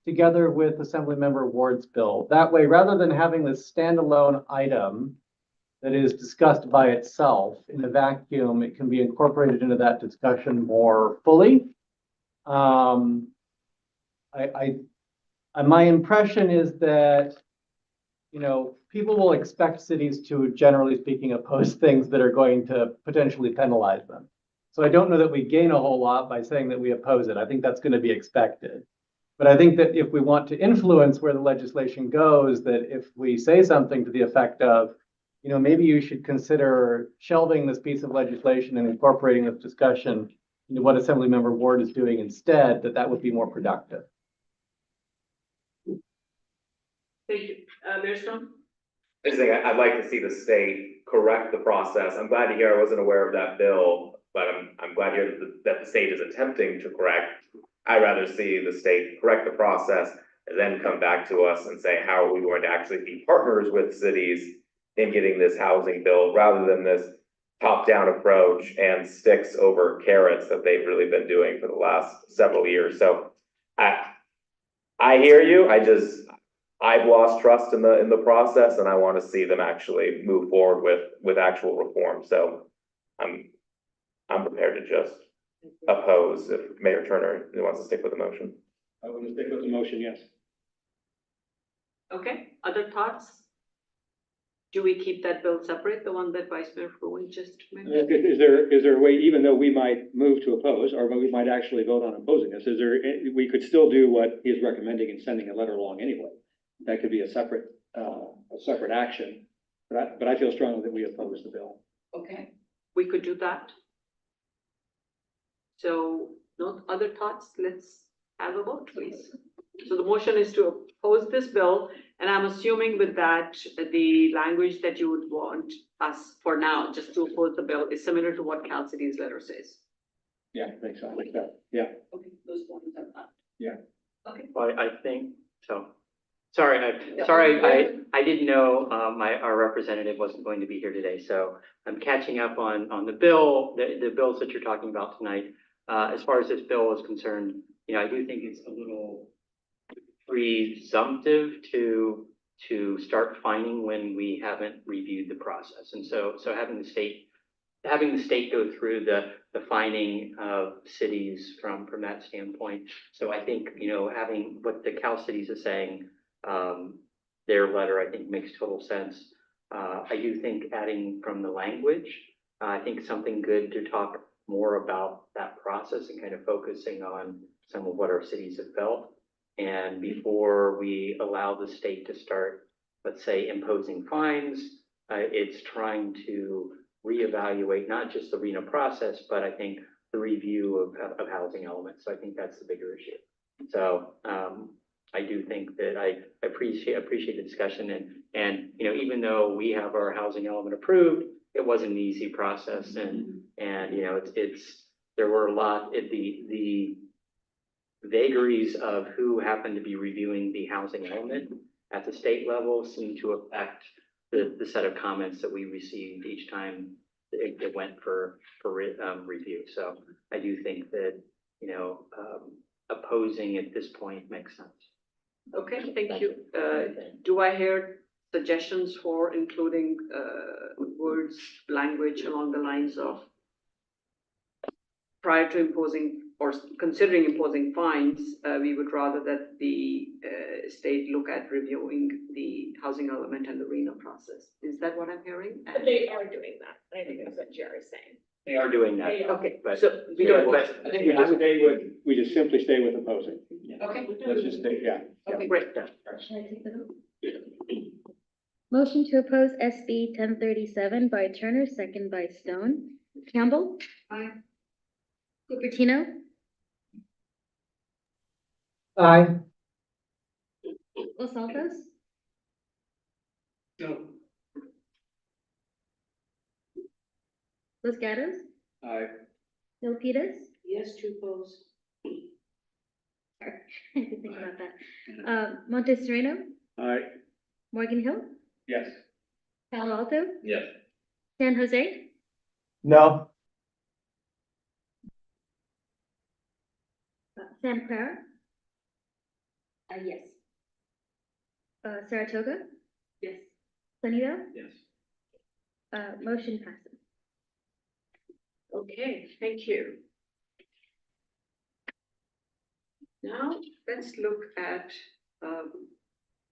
together with Assemblymember Ward's bill. That way, rather than having this standalone item that is discussed by itself in a vacuum, it can be incorporated into that discussion more fully. My impression is that, you know, people will expect cities to, generally speaking, oppose things that are going to potentially penalize them. So I don't know that we gain a whole lot by saying that we oppose it. I think that's going to be expected. But I think that if we want to influence where the legislation goes, that if we say something to the effect of, you know, maybe you should consider shelving this piece of legislation and incorporating this discussion into what Assemblymember Ward is doing instead, that would be more productive. Thank you. Mayor Stone? I just think I'd like to see the state correct the process. I'm glad to hear I wasn't aware of that bill, but I'm glad to hear that the state is attempting to correct. I'd rather see the state correct the process and then come back to us and say, how are we going to actually be partners with cities in getting this housing bill rather than this top-down approach and sticks over carrots that they've really been doing for the last several years. So I hear you. I've lost trust in the process, and I want to see them actually move forward with actual reform. So I'm prepared to just oppose if Mayor Turner wants to stick with the motion. I want to stick with the motion, yes. Okay, other thoughts? Do we keep that bill separate, the one that Vice Mayor Fruin just mentioned? Is there a way, even though we might move to oppose, or we might actually vote on opposing this, we could still do what he's recommending and sending a letter along anyway? That could be a separate action, but I feel strongly that we oppose the bill. Okay, we could do that. So, no other thoughts? Let's have a vote, please. So the motion is to oppose this bill, and I'm assuming with that, the language that you would want us for now, just to oppose the bill, is similar to what CASCC's letter says. Yeah, I think so, like that, yeah. Okay, those ones are not. Yeah. Okay. Well, I think, so, sorry, Yeah. I didn't know, our representative wasn't going to be here today, so I'm catching up on the bill, the bills that you're talking about tonight. As far as this bill is concerned, I do think it's a little presumptive to start fining when we haven't reviewed the process. And so having the state go through the fining of cities from that standpoint. So I think, having what the Cal Cities is saying, their letter, I think makes total sense. I do think adding from the language, I think something good to talk more about that process and kind of focusing on some of what our cities have felt. And before we allow the state to start, let's say, imposing fines, it's trying to reevaluate not just the RENA process, but I think the review of housing elements. So I think that's the bigger issue. So I do think that I appreciate the discussion, and even though we have our housing element approved, it wasn't an easy process, and there were a lot the vagaries of who happened to be reviewing the housing element at the state level seemed to affect the set of comments that we received each time it went for review. So I do think that, opposing at this point makes sense. Okay, thank you. Do I hear suggestions for including words, language along the lines of prior to imposing or considering imposing fines, we would rather that the state look at reviewing the housing element and the RENA process. Is that what I'm hearing? But they are doing that. I think that's what Jerry's saying. They are doing that. Okay, But so we Yeah, don't. but I think we just simply stay with opposing. Okay. Let's just stay, yeah. Okay, great. Should I take the vote? Motion to oppose SB 1037 by Turner, second by Stone. Campbell? Aye. Cupertino? Aye. Los Altos? No. Los Gatos? Aye. Milpitas? Yes, to oppose. Sorry, I had to think about that. Monte Sereno? Aye. Morgan Hill? Yes. Palo Alto? Yes. San Jose? No. Santa Clara? Yes. Saratoga? Yes. Sunnyvale? Yes. Motion passes. Okay, thank you. Now, let's look at a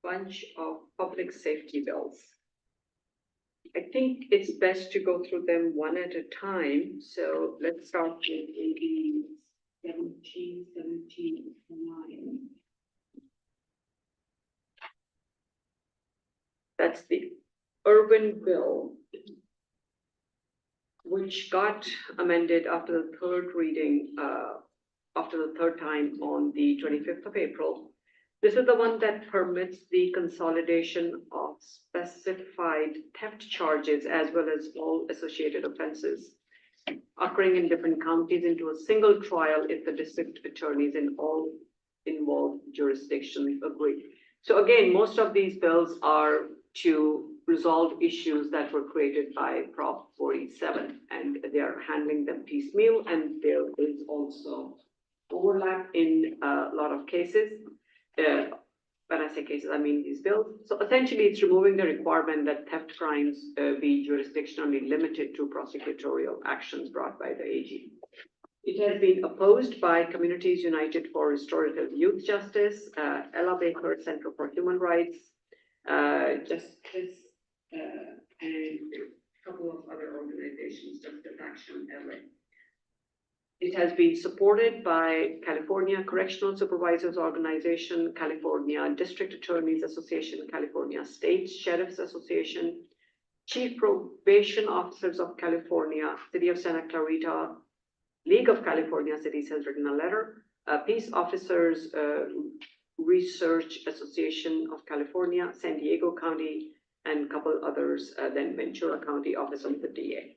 bunch of public safety bills. I think it's best to go through them one at a time, so let's start with AB 1779. That's the urban bill, which got amended after the third reading, after the third time on the 25th of April. This is the one that permits the consolidation of specified theft charges as well as all associated offenses occurring in different counties into a single trial if the district attorneys in all involved jurisdictions agree. So again, most of these bills are to resolve issues that were created by Prop 47, and they are handling them piecemeal, and there is also overlap in a lot of cases. When I say cases, I mean these bills. So essentially, it's removing the requirement that theft crimes be jurisdictionally limited to prosecutorial actions brought by the AG. It has been opposed by Communities United for Restorative Youth Justice, Ella Baker Center for Human Rights, Justice, and a couple of other organizations, Justice Action LA. It has been supported by California Correctional Supervisors Organization, California District Attorneys Association, California State Sheriff's Association, Chief Probation Officers of California, City of Santa Clarita, League of California Cities has written a letter, Peace Officers Research Association of California, San Diego County, and a couple others, then Ventura County Office of the DA.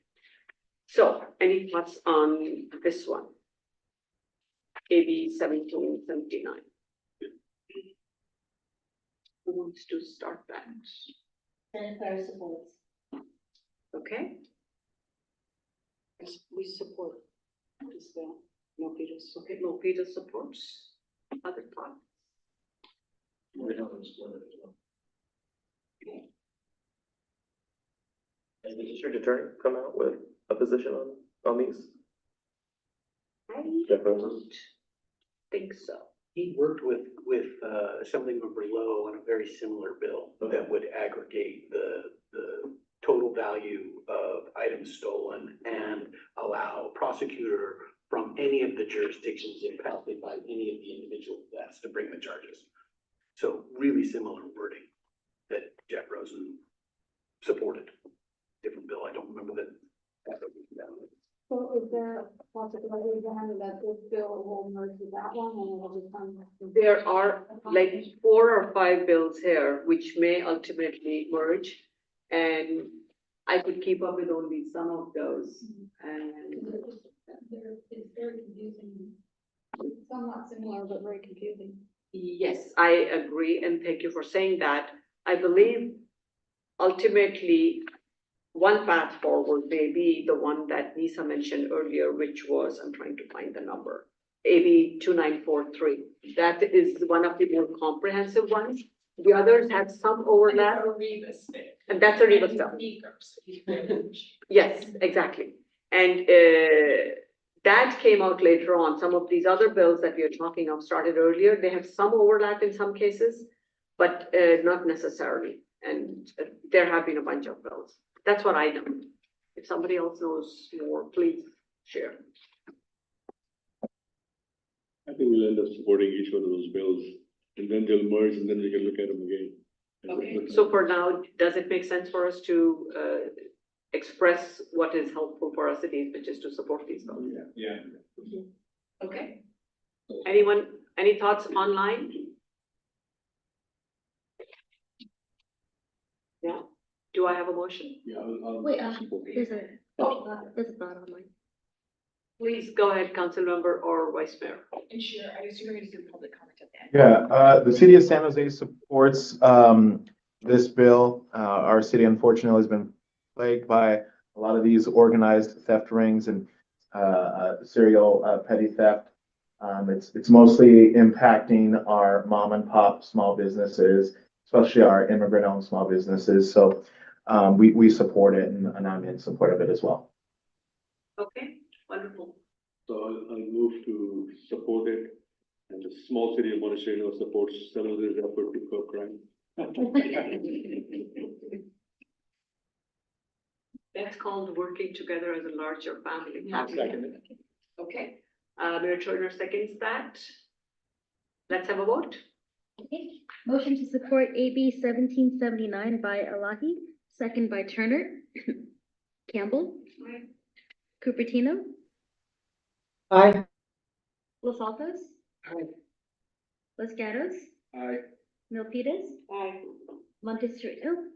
So, any thoughts on this one? AB 1779. Who wants to start that? Santa Clara supports. Okay, Yes, we support this bill. No, Peters. okay, Peter supports. Other thoughts? Has the district attorney come out with a position on these? I Jeff don't Rosen? think so. He worked with Assemblymember Lowe on a very similar bill that would aggregate the total value of items stolen and allow prosecutor from any of the jurisdictions impacted by any of the individual thefts to bring the charges. So really similar wording that Jeff Rosen supported. Different bill, I don't remember that. So is there a possibility then that this bill will merge with that one and it will become? There are like 4 or 5 bills here which may ultimately merge, and I could keep up with only some of those. And It's very confusing. It's somewhat similar, but very confusing. yes, I agree, and thank you for saying that. I believe ultimately one path forward may be the one that Nisa mentioned earlier, which was, I'm trying to find the number, AB 2943. That is one of the more comprehensive ones. The others had some overlap. And that's a Reba stuff. Yes, exactly. And that came out later on. Some of these other bills that we are talking of started earlier. They have some overlap in some cases, but not necessarily. And there have been a bunch of bills. That's what I know. If somebody else knows more, please share. I think we'll end up supporting each one of those bills, and then they'll merge, and then we can look at them again. Okay, so for now, does it make sense for us to express what is helpful for our cities, which is to support these bills? Yeah. Okay. Anyone, any thoughts online? Yeah, do I have a motion? Yeah, I'll Wait, support it. there's a thought online. Please go ahead, council member or vice mayor. And sure, I assume you're gonna do public comment at the end. Yeah, the city of San Jose supports this bill. Our city unfortunately has been plagued by a lot of these organized theft rings and serial petty theft. It's mostly impacting our mom and pop small businesses, especially our immigrant-owned small businesses. So we support it, and I'm in support of it as well. Okay, wonderful. So I'll move to support it, and the small city of Montecito supports San Jose's effort to curb crime. That's called working together as a larger family. Second. Okay, Mayor Turner seconds that. Let's have a vote. Okay, motion to support AB 1779 by Elahi, second by Turner. Campbell. Cupertino. Aye. Los Altos. Aye. Los Gatos. Aye. Milpitas. Aye. Montessorino.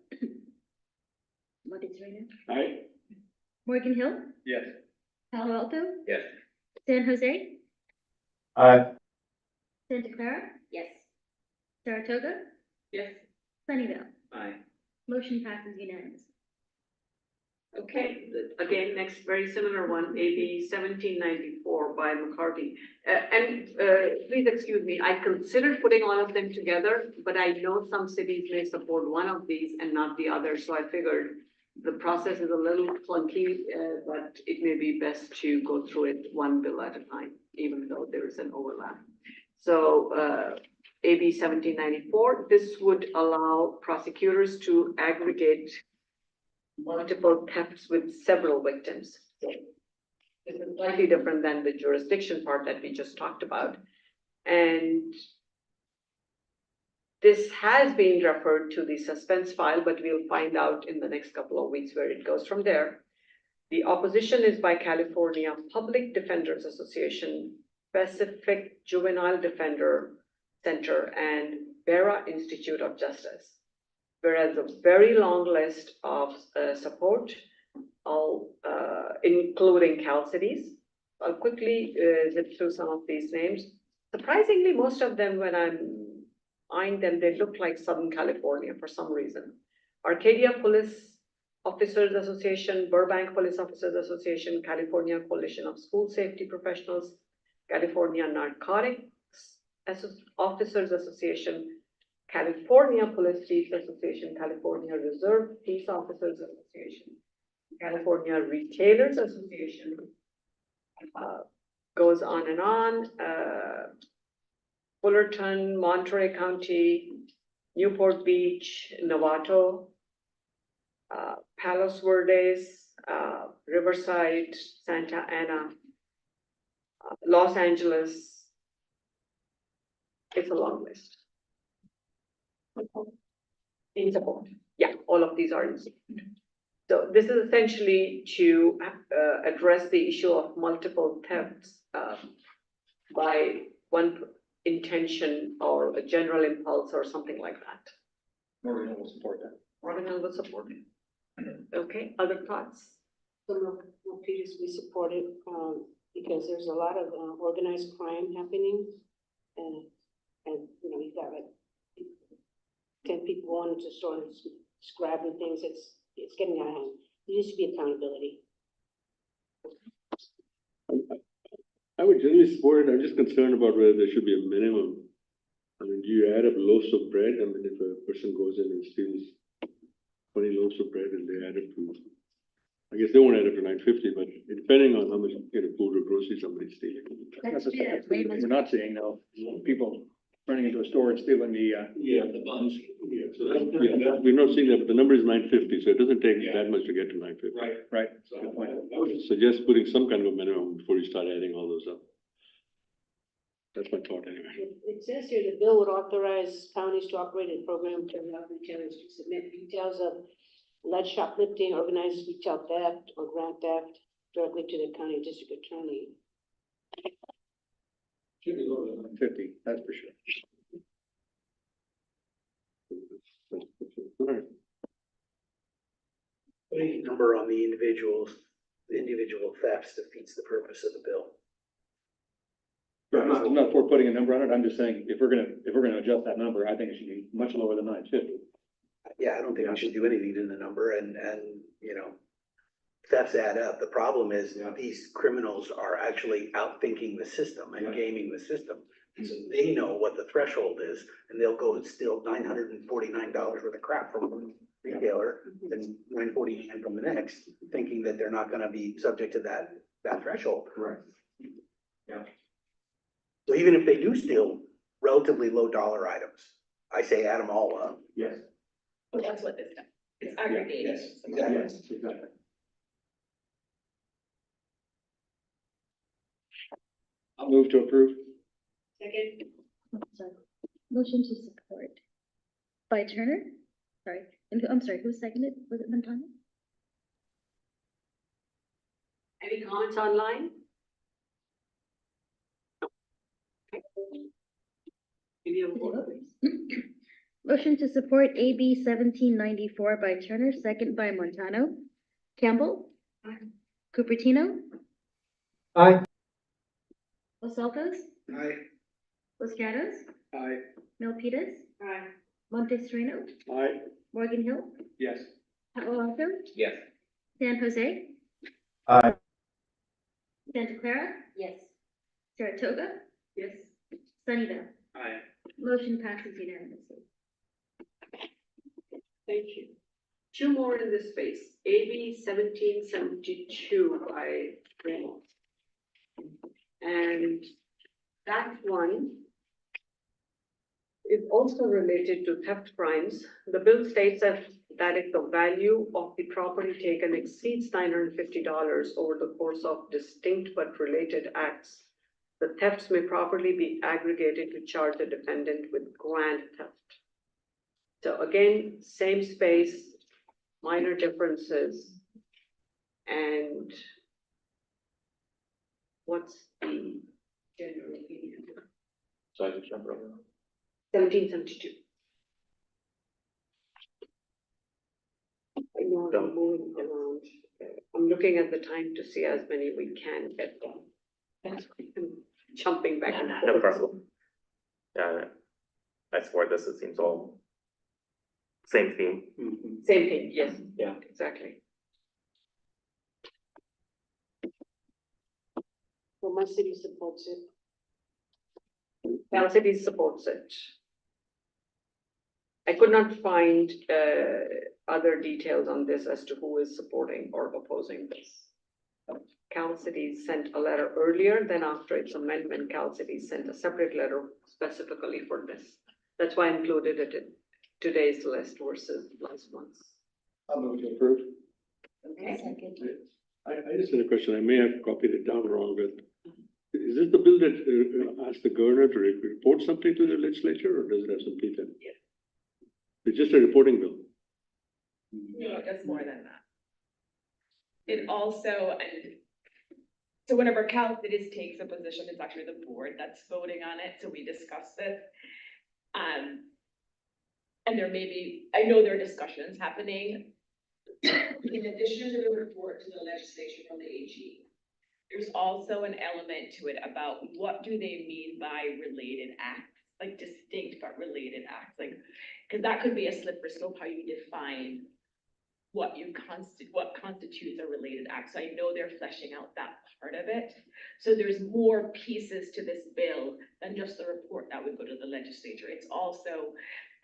Montessorino. Aye. Morgan Hill. Yes. Palo Alto. Yes. San Jose. Aye. Santa Clara. Yes. Saratoga. Yes. Sunnyvale. Aye. Motion passes unanimously. Okay, again, next very similar one, AB 1794 by McCarty. Please excuse me, I considered putting all of them together, but I know some cities may support one of these and not the other, so I figured the process is a little clunky, but it may be best to go through it one bill at a time, even though there is an overlap. So AB 1794. This would allow prosecutors to aggregate multiple thefts with several victims. This is slightly different than the jurisdiction part that we just talked about. And this has been referred to the suspense file, but we'll find out in the next couple of weeks where it goes from there. The opposition is by California Public Defenders Association, Pacific Juvenile Defender Center, and Vera Institute of Justice. Whereas a very long list of support, including CASCC. I'll quickly zip through some of these names. Surprisingly, most of them, when I'm eyeing them, they look like Southern California for some reason. Arcadia Police Officers Association, Burbank Police Officers Association, California Coalition of School Safety Professionals, California Narcotics Officers Association, California Police Chiefs Association, California Reserve Peace Officers Association, California Retailers Association, goes on and on. Fullerton, Monterey County, Newport Beach, Novato, Palos Verdes, Riverside, Santa Ana, Los Angeles. It's a long list. In support. Yeah, all of these are in support. So this is essentially to address the issue of multiple thefts by one intention or a general impulse or something like that. Morgan will support that. Morgan will support it. Okay, other thoughts? So, Peters, we support it, because there's a lot of organized crime happening, and you know, you've got like 10 people going into stores grabbing things. It's getting out of hand. There needs to be accountability. I would generally support it. I'm just concerned about whether there should be a minimum. I mean, do you add up loaves of bread? I mean, if a person goes in and steals 20 loaves of bread and they add up to, I guess they won't add up to $9.50, but depending on how much, food or groceries somebody's stealing. We're not seeing though, people running into a store and stealing the buns. Yeah, so we're not seeing that, but the number is $9.50, so it doesn't take that much to get to $9.50. Right. So I would suggest putting some kind of a minimum before you start adding all those up. That's my thought anyway. It says here the bill would authorize counties to operate a program to allow retailers to submit details of alleged shoplifting, organized retail theft, or grand theft directly to the county district attorney. Should be lower than 50, that's for sure. Putting a number on the individual thefts defeats the purpose of the bill. I'm not for putting a number on it, I'm just saying, if we're gonna adjust that number, I think it should be much lower than 950. Yeah, I don't think we should do anything to the number, and thefts add up. The problem is these criminals are actually outthinking the system and gaming the system. So they know what the threshold is, and they'll go and steal $949 worth of crap from one retailer and $949 from the next, thinking that they're not gonna be subject to that threshold. Right. Yeah. So even if they do steal relatively low dollar items, I say add them all up. Yes. Well, that's what this does. It's aggregating. Yes, exactly. Yes, exactly. I'll move to approve. Second. Sorry. Motion to support by Turner. Sorry. I'm sorry, who seconded? Was it Montana? Any comments online? Any other board? Motion to support AB 1794 by Turner, second by Montano. Campbell. Cupertino. Aye. Los Altos. Aye. Los Gatos. Aye. Milpitas. Aye. Montes Reno. Aye. Morgan Hill. Yes. Palo Alto. Yes. San Jose. Aye. Santa Clara. Yes. Saratoga. Yes. Sunnyvale. Aye. Motion passes unanimously. Thank you. Two more in this space, AB 1772 by Reynolds. And that one is also related to theft crimes. The bill states that if the value of the property taken exceeds $950 over the course of distinct but related acts, the thefts may properly be aggregated to charge the defendant with grand theft. So again, same space, minor differences. And what's the general opinion? So I just jump over. 1772. I know I'm moving around. I'm looking at the time to see as many we can get done. That's why I'm jumping back and No forth. problem. Yeah, I support this. It seems all same theme. Same thing, yes, yeah, exactly. Well, my city supports it. Cal City supports it. I could not find other details on this as to who is supporting or opposing this. Cal City sent a letter earlier, then after its amendment, Cal City sent a separate letter specifically for this. That's why I included it in today's list versus last month's. I'll move to approve. Okay. I just had a question. I may have copied it down wrong, but is this the bill that asks the governor to report something to the legislature, or does it have some teeth in it? Yeah. It's just a reporting bill. No, it does more than that. It also, and so whenever Cal Cities takes a position, it's actually the board that's voting on it, so we discussed it. And there may be, I know there are discussions happening. In addition to the report to the legislature from the AG, there's also an element to it about what do they mean by related acts, like distinct but related acts, like, because that could be a slippery slope, how you define what constitutes a related act. So I know they're fleshing out that part of it. So there's more pieces to this bill than just the report that would go to the legislature. It's also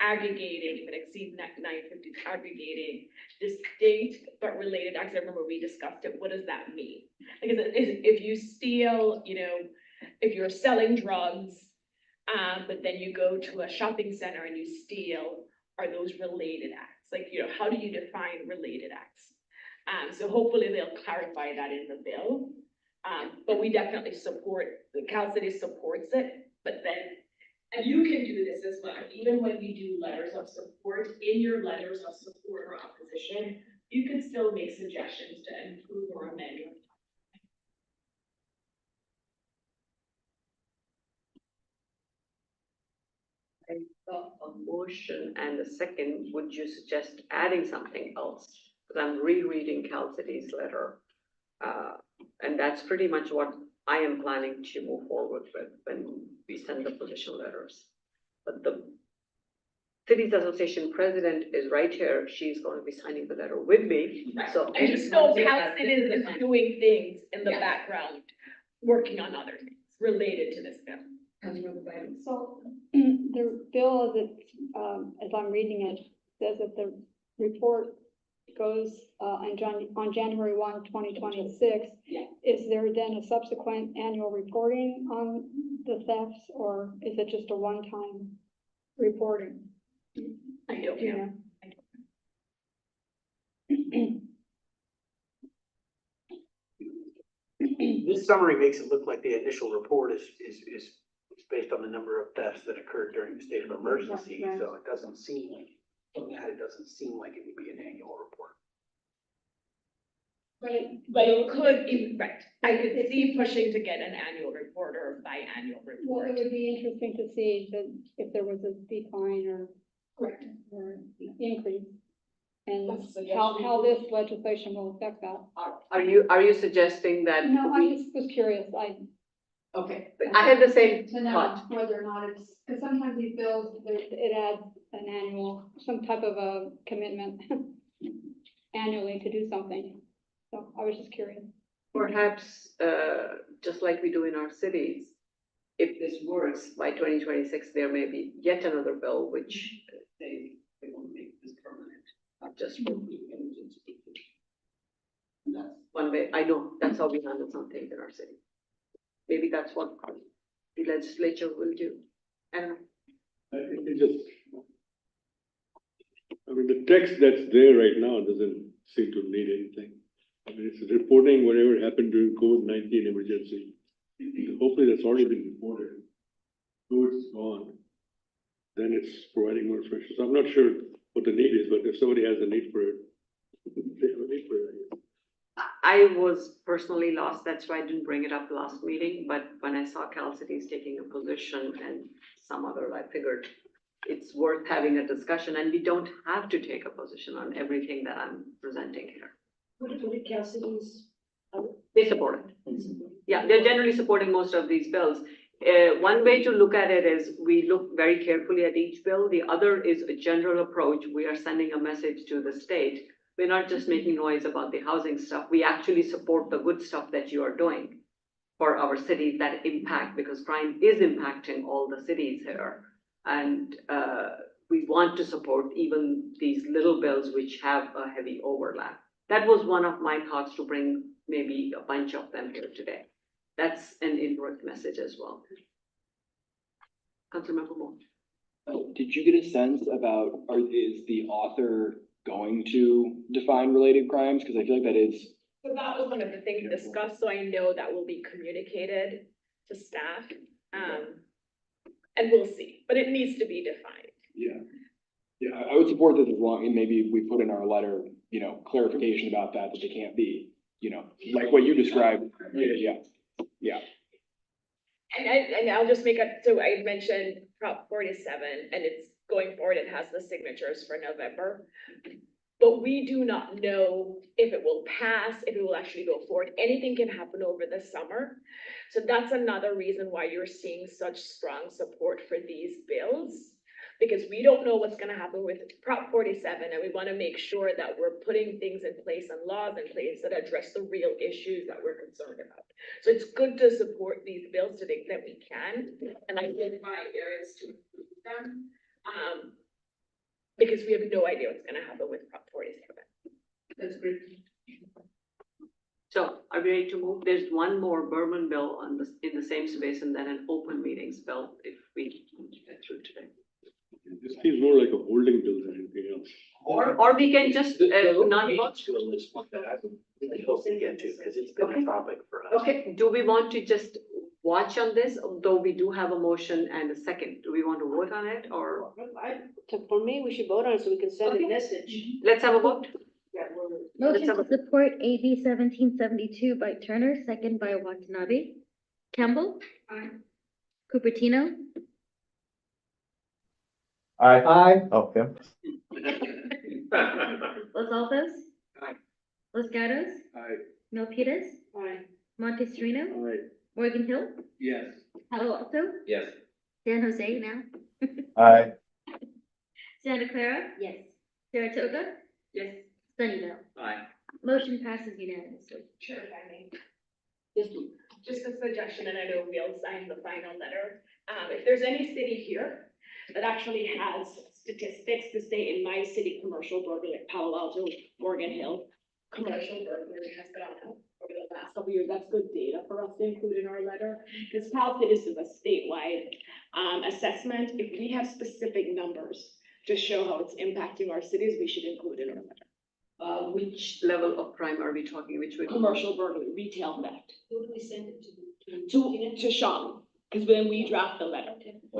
aggregating, if it exceeds 950, aggregating distinct but related acts. I remember we discussed it. What does that mean? Like, if you steal, if you're selling drugs, but then you go to a shopping center and you steal, are those related acts? Like, how do you define related acts? So hopefully they'll clarify that in the bill. But we definitely support, the Cal City supports it, but then, and you can do this as well, even when you do letters of support, in your letters of support or opposition, you can still make suggestions to improve or amend your. I saw a motion and a second. Would you suggest adding something else? Because I'm rereading Cal City's letter. And that's pretty much what I am planning to move forward with when we send the position letters. But the Cities Association president is right here. She's going to be signing the letter with me. So I just know Cal City is doing things in the background, working on other things related to this bill. So the bill that, as I'm reading it, says that the report goes on January 1, 2026. Yeah. Is there then a subsequent annual reporting on the thefts, or is it just a one-time reporting? I don't know. This summary makes it look like the initial report is based on the number of thefts that occurred during the state of emergency, Right. so it doesn't seem like, from that, it doesn't seem like it would be an annual report. But it could, right, I could see pushing to get an annual report or biannual Well, report. it would be interesting to see that if there was a decline or Correct. increase, and That's a how this legislation will affect that. are you suggesting that? No, I we- just was curious, Okay, I had the same to know thought. whether or not it's, because sometimes these bills, it adds an annual, some type of a commitment annually to do something. So I was just curious. Perhaps, just like we do in our cities, if this works, by 2026, there may be yet another bill which they want to make this permanent, not just for the emergency. And that's one way, I know, that's how we handle some things in our city. Maybe that's what the legislature will do. I don't know. It just, I mean, the text that's there right now doesn't seem to need anything. I mean, it's reporting whatever happened during COVID-19 emergency. Hopefully that's already been reported. COVID's gone. Then it's providing more information. So I'm not sure what the need is, but if somebody has a need for it, they have a need for it. I was personally lost, that's why I didn't bring it up last meeting, but when I saw CalCity's taking a position and some other, I figured it's worth having a discussion, and we don't have to take a position on everything that I'm presenting here. What did CASCC's? They support it. Yeah, they're generally supporting most of these bills. One way to look at it is we look very carefully at each bill. The other is a general approach. We are sending a message to the state. We're not just making noise about the housing stuff. We actually support the good stuff that you are doing for our cities that impact, because crime is impacting all the cities here. And we want to support even these little bills which have a heavy overlap. That was one of my thoughts, to bring maybe a bunch of them here today. That's an indirect message as well. Councilmember Moore. Did you get a sense about, is the author going to define related crimes? Because I feel like that is. So that was one of the things discussed, so I know that will be communicated to staff. And we'll see, but it needs to be defined. Yeah. Yeah, I would support this as long, and maybe we put in our letter, clarification about that they can't be, like what you described. Yeah. And I'll just so I mentioned Prop 47, and it's going forward, it has the signatures for November. But we do not know if it will pass, if it will actually go forward. Anything can happen over the summer. So that's another reason why you're seeing such strong support for these bills, because we don't know what's gonna happen with Prop 47, and we wanna make sure that we're putting things in place and laws in place that address the real issues that we're concerned about. So it's good to support these bills to the extent we can, and identify areas to improve them. Because we have no idea what's gonna happen with Prop 47. That's great. So are we ready to move? There's one more Berman bill in the same space, and then an open meetings bill if we get through today. This seems more like a holding bill than anything else. Or we can just not watch. Bill is one that I would really hope to get to, because it's been a topic for us. Okay, do we want to just watch on this, though we do have a motion and a second? Do we want to vote on it, or? For me, we should vote on it so we can send a message. Let's have a vote. Motion to support AB 1772 by Turner, second by Watanabe. Campbell. Aye. Cupertino. Aye. Okay. Los Altos. Aye. Los Gatos. Aye. Milpitas. Aye. Montesrino. Aye. Morgan Hill. Yes. Palo Alto. Yes. San Jose now. Aye. Santa Clara. Yes. Saratoga. Yes. Sunnyvale. Aye. Motion passes unanimously. Sure, if I may. Just a suggestion, and I know we'll sign the final letter. If there's any city here that actually has statistics to say in my city, commercial burglary, like Palo Alto, Morgan Hill, commercial burglary has gone up over the last couple of years, that's good data for us to include in our letter. Because CalCities is a statewide assessment. If we have specific numbers to show how it's impacting our cities, we should include it in our letter. Which level of crime are we talking? Which way? Commercial burglary, retail theft. Who do we send it to? To Sean, because when we draft the letter,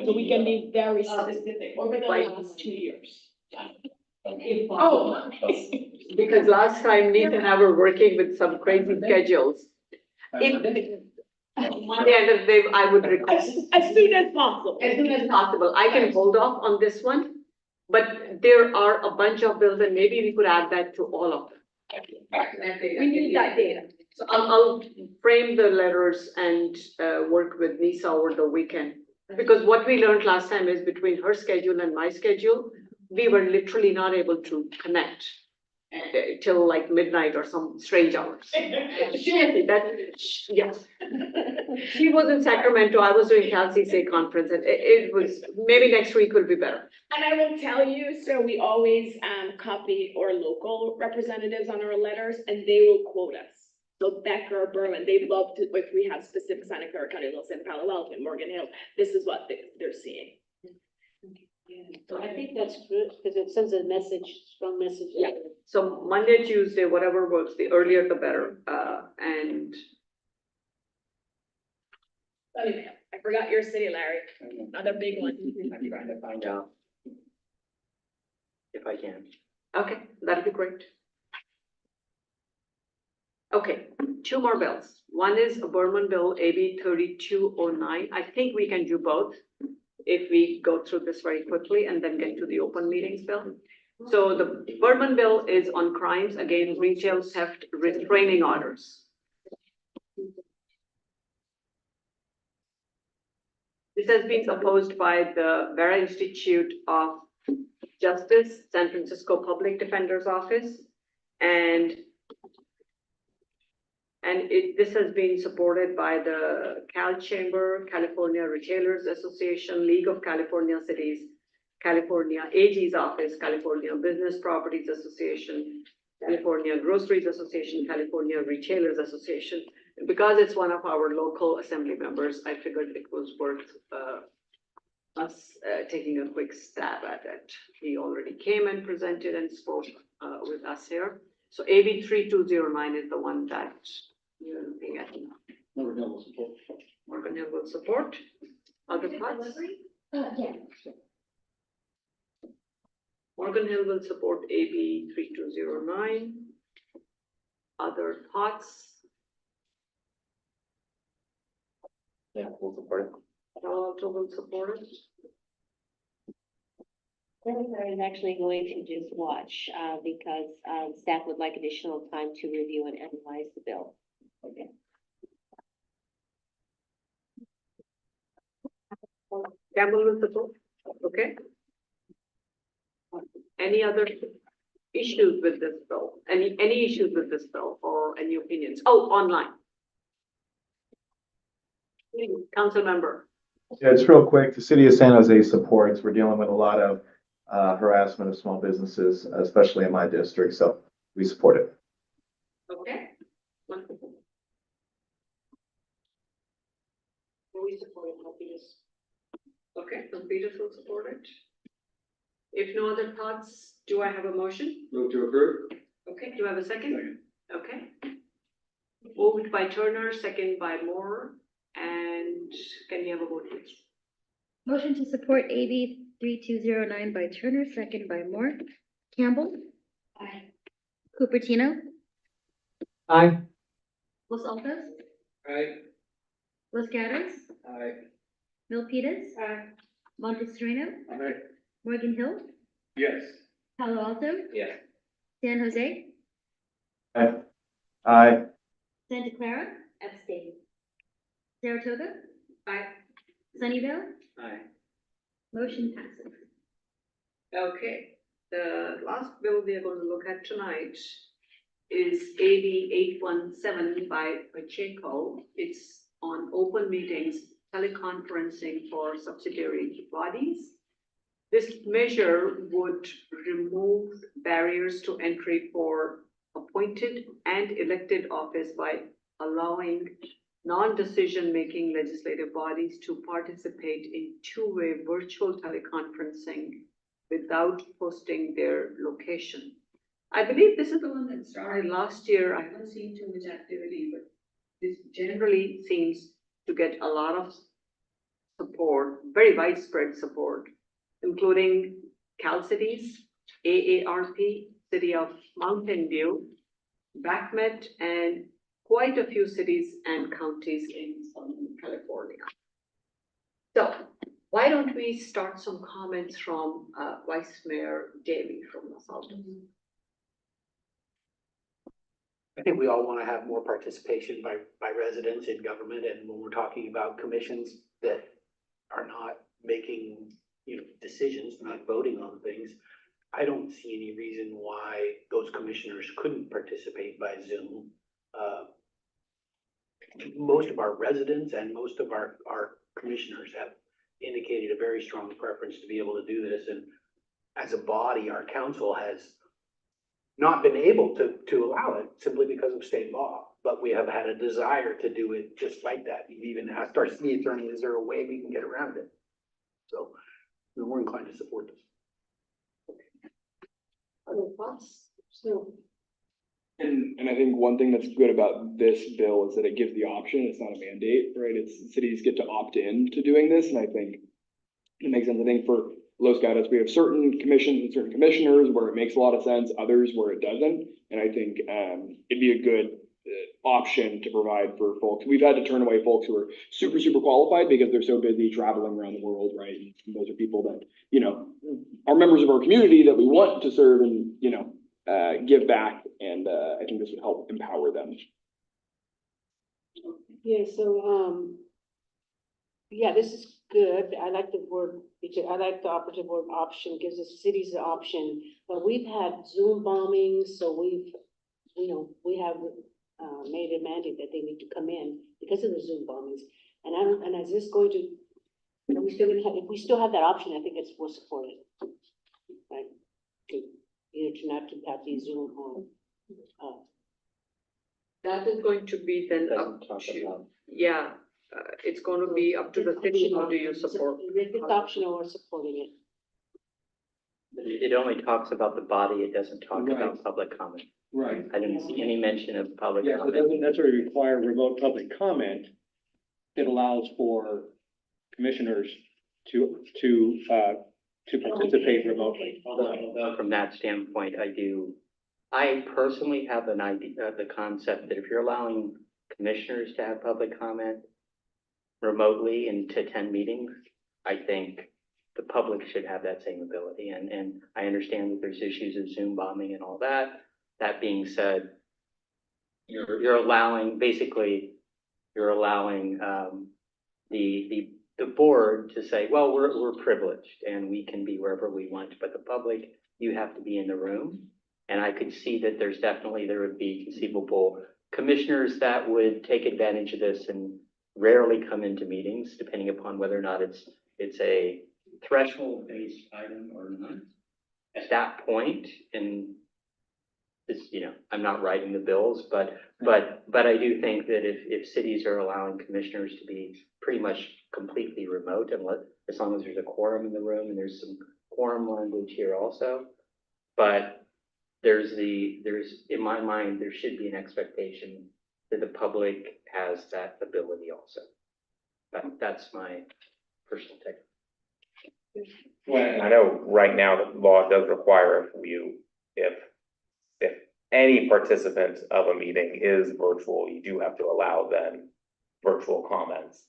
so we can be very specific over the last 2 years. Oh. Because last time Neat and I were working with some crazy schedules. If, at the end of the day, I would request. As soon as possible. As soon as possible. I can hold off on this one, but there are a bunch of bills, and maybe we could add that to all of them. We need that data. So I'll frame the letters and work with Nisa over the weekend. Because what we learned last time is between her schedule and my schedule, we were literally not able to connect till like midnight or some strange hours. Seriously, yes. She was in Sacramento, I was doing CASCC conference, and it was, maybe next week will be better. And I will tell you, so we always copy our local representatives on our letters, and they will quote us. So Becker, Berman, they love to, if we have specific Santa Clara County, they'll send Palo Alto and Morgan Hill. This is what they're seeing. I think that's good, because it sends a message, strong message. Yeah. So Monday, Tuesday, whatever works, the earlier the better, and Sunnyvale. I forgot your city, Larry. Another big one. I'm trying to find out if I can. okay, that'll be great. Okay, two more bills. One is a Berman bill, AB 3209. I think we can do both if we go through this very quickly and then get to the open meetings bill. So the Berman bill is on crimes against retail theft restraining orders. This has been opposed by the Vera Institute of Justice, San Francisco Public Defender's Office, and this has been supported by the Cal Chamber, California Retailers Association, League of California Cities, California AG's Office, California Business Properties Association, California Groceries Association, California Retailers Association. And because it's one of our local assembly members, I figured it was worth us taking a quick stab at it. He already came and presented and spoke with us here. So AB 3209 is the one that you're looking at. Morgan Hill will support. Morgan Hill will support. Other thoughts? Yeah. Morgan Hill will support AB 3209. Other thoughts? Yeah, we'll support it. Palo Alto will support it. I was actually going to just watch, because, staff would like additional time to review and analyze the bill. Okay. Campbell will support, okay? Any other issues with this bill? Any issues with this bill or any opinions? Oh, online. Council member. Yeah, it's real quick. The city of San Jose supports. We're dealing with a lot of harassment of small businesses, especially in my district, so we support it. Okay. Wonderful. We support it, Peters. Okay, so Peters will support it. If no other thoughts, do I have a motion? Move to approve. Okay, do I have a second? Okay. Moved by Turner, second by Moore, and can we have a vote, please? Motion to support AB 3209 by Turner, second by Moore. Campbell. Aye. Cupertino. Aye. Los Altos. Aye. Los Gatos. Aye. Milpitas. Montestorino. Aye. Morgan Hill. Yes. Palo Alto. Yes. San Jose. Aye. Aye. Santa Clara. Abstain. Saratoga. Aye. Sunnyvale. Aye. Motion passes. Okay, the last bill we are going to look at tonight is AB 817 by Pacheco. It's on open meetings, teleconferencing for subsidiary bodies. This measure would remove barriers to entry for appointed and elected office by allowing non-decision-making legislative bodies to participate in two-way virtual teleconferencing without posting their location. I believe this is the one that started last year. I haven't seen too much activity, but this generally seems to get a lot of support, very widespread support, including CalCities, AARP, City of Mountain View, BACMET, and quite a few cities and counties in Southern California. So why don't we start some comments from Vice Mayor Daley from Los Altos? I think we all want to have more participation by residents in government, and when we're talking about commissions that are not making, decisions, not voting on things, I don't see any reason why those commissioners couldn't participate by Zoom. Most of our residents and most of our commissioners have indicated a very strong preference to be able to do this, and as a body, our council has not been able to allow it simply because of state law, but we have had a desire to do it just like that. We've even asked our city attorney, is there a way we can get around it? So then we're inclined to support this. Other thoughts? So, And I think one thing that's good about this bill is that it gives the option, it's not a mandate, right? It's, cities get to opt in to doing this, and I think it makes sense. I think for Los Gatos, we have certain commissions and certain commissioners where it makes a lot of sense, others where it doesn't. And I think, it'd be a good option to provide for folks. We've had to turn away folks who are super, super qualified because they're so busy traveling around the world, right? And those are people that, you know, are members of our community that we want to serve and, you know, give back, and I think this would help empower them. yeah, so, yeah, this is good. I like the word, I like the operative word option, gives the cities the option. But we've had Zoom bombings, so we've, you know, we have, made a mandate that they need to come in because of the Zoom bombings. And I don't, and is this going to, are we still gonna have, if we still have that option, I think it's, we'll support it. Right? You know, to not to have these Zoom, That is going to be then up Doesn't talk to, about- yeah, it's going to be up to the city, how do you support? If it's optional, we're supporting it. It only talks about the body, it doesn't talk Right. about public comment. Right. I didn't see any mention of public Yeah, it comment. doesn't necessarily require remote public comment. It allows for commissioners to participate remotely. Although from that standpoint, I personally have an idea, the concept that if you're allowing commissioners to have public comment remotely and to attend meetings, I think the public should have that same ability. And I understand that there's issues of Zoom bombing and all that. That being said, you're allowing, basically, you're allowing, the board to say, well, we're privileged and we can be wherever we want, but the public, you have to be in the room. And I could see that there would be conceivable commissioners that would take advantage of this and rarely come into meetings, depending upon whether or not it's a threshold-based item or not. At that point, and this, you know, I'm not writing the bills, but I do think that if cities are allowing commissioners to be pretty much completely remote, and as long as there's a quorum in the room, and there's some quorum language here also, but there's, in my mind, there should be an expectation that the public has that ability also. That's my personal take. Well, I know right now the law does require if any participant of a meeting is virtual, you do have to allow then virtual comments.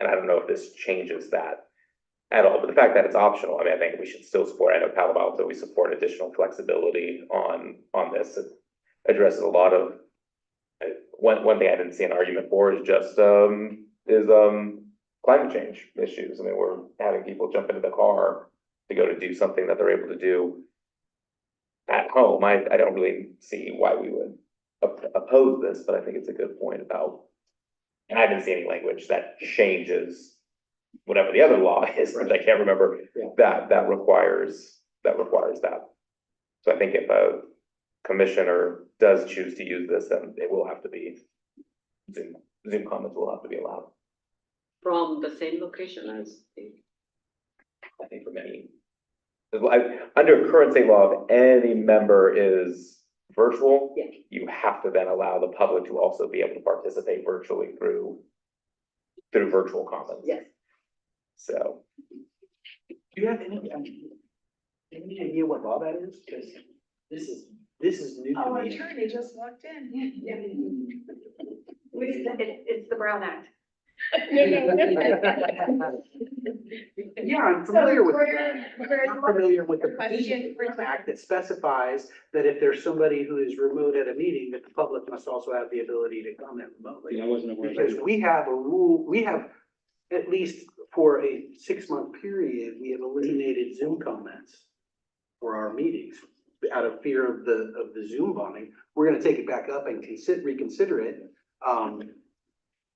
And I don't know if this changes that at all, but the fact that it's optional, I mean, I think we should still support, I know Palo Alto, we support additional flexibility on this. It addresses a lot of, one thing I didn't see an argument for is just, climate change issues. I mean, we're having people jump into the car to go to do something that they're able to do at home. I don't really see why we would oppose this, but I think it's a good point about, and I didn't see any language that changes whatever the other law is, which I can't remember, that requires that. So I think if a commissioner does choose to use this, then it will have to be, Zoom comments will have to be allowed. From the same location as I think for many, under current state law, if any member is virtual, you have to then allow the public to also be able to participate virtually through virtual comments. Yes. So. Do you have any idea what law that is? Because this is new to Our me. attorney just walked in. It's the Brown Act. Yeah, I'm familiar with where- that. I'm familiar with the Question provision for- act that specifies that if there's somebody who is remote at a meeting, that the public must also have the ability to comment remotely. Yeah, I wasn't aware of Because that. we have a rule, we have, at least for a 6-month period, we have eliminated Zoom comments for our meetings out of fear of the Zoom bombing. We're gonna take it back up and reconsider it.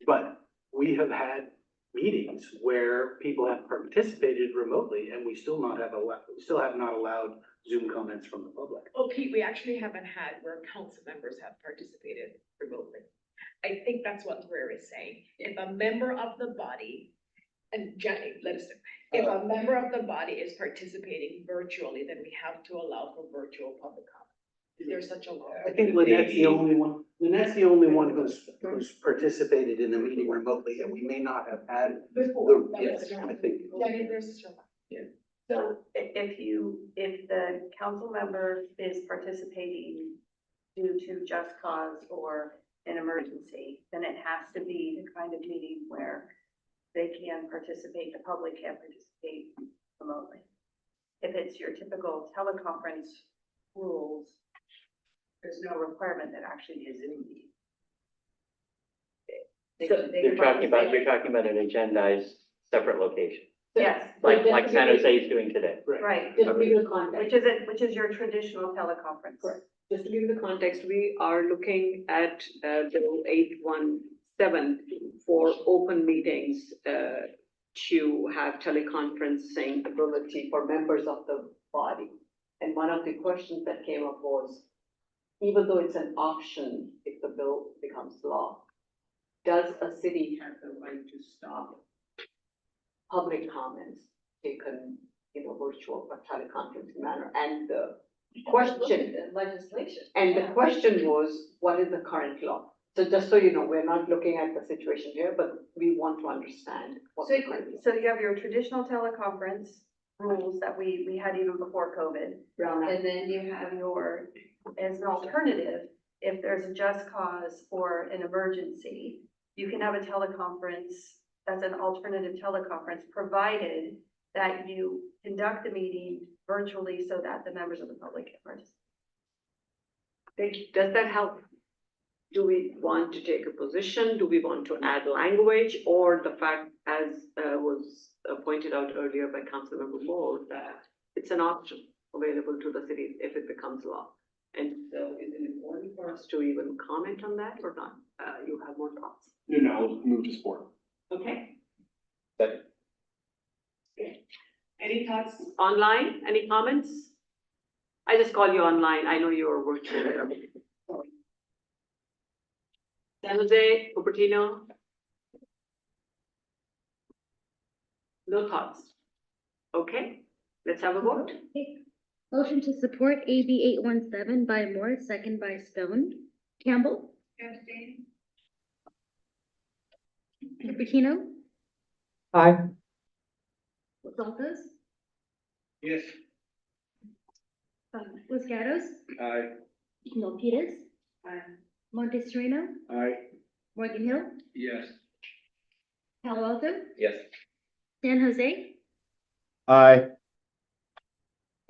But we have had meetings where people have participated remotely and we still have not allowed Zoom comments from the public. Oh, Pete, we actually haven't had where council members have participated remotely. I think that's what Rare is saying. If a member of the body And Jenny, listen, if a member of the body is participating virtually, then we have to allow for virtual public comment. Is there such a law? I think Lynette's the only one, who's participated in the meeting remotely, and we may not have had Before. yes, I think. Jenny, there's a strong. So if the council member is participating due to just cause or an emergency, then it has to be the kind of meeting where they can participate, the public can participate remotely. If it's your typical teleconference rules, there's no requirement that actually is in the. You're talking about an agendized separate location, Yes. like San Jose is doing today. Right, Just give you the context. which is your traditional teleconference. Correct. Just to give you the context, we are looking at Bill 817 for open meetings to have teleconferencing ability for members of the body. And one of the questions that came up was, even though it's an option if the bill becomes law, does a city have the right to stop public comments taken in a virtual or teleconferencing manner? And the question, Legislation. and the question was, what is the current law? So just so you know, we're not looking at the situation here, but we want to understand what So, the current law. so you have your traditional teleconference rules that we had even before COVID. Brown Act. And then you have your, as an alternative, if there's a just cause or an emergency, you can have a teleconference as an alternative teleconference, provided that you conduct the meeting virtually so that the members of the public can participate. Thank you. Does that help? Do we want to take a position? Do we want to add language, or the fact, as was pointed out earlier by Councilmember Moore, that it's an option available to the city if it becomes law? And so is it important for us to even comment on that or not? You have more thoughts? No, I'll move to support. Okay. Second. Any thoughts online? Any comments? I just call you online. I know you're virtual. San Jose, Cupertino? No thoughts? Okay, let's have a vote. Motion to support AB 817 by Moore, second by Stone. Campbell. Cupertino. Aye. Saltos. Yes. Losgatos. Aye. Milpitas. Montestorino. Aye. Morgan Hill. Yes. Palo Alto. Yes. San Jose. Aye.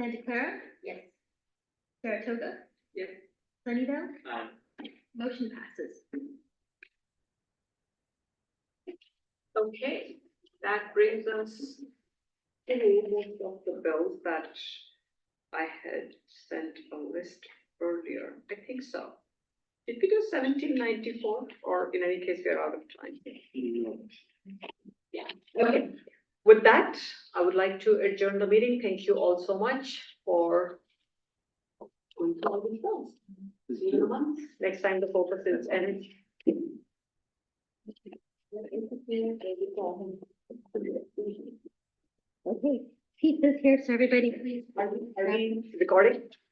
Santa Clara. Yes. Saratoga. Yes. Sunnyvale. Aye. Motion passes. Okay, that brings us to most of the bills that I had sent a list earlier. I think so. Did we do 1794, or in any case, we are out of time? Yeah, okay. With that, I would like to adjourn the meeting. Thank you all so much for going through all these bills. See you in a month. Next time the focus is energy. Okay, pizza's here, so everybody please. Are we recording?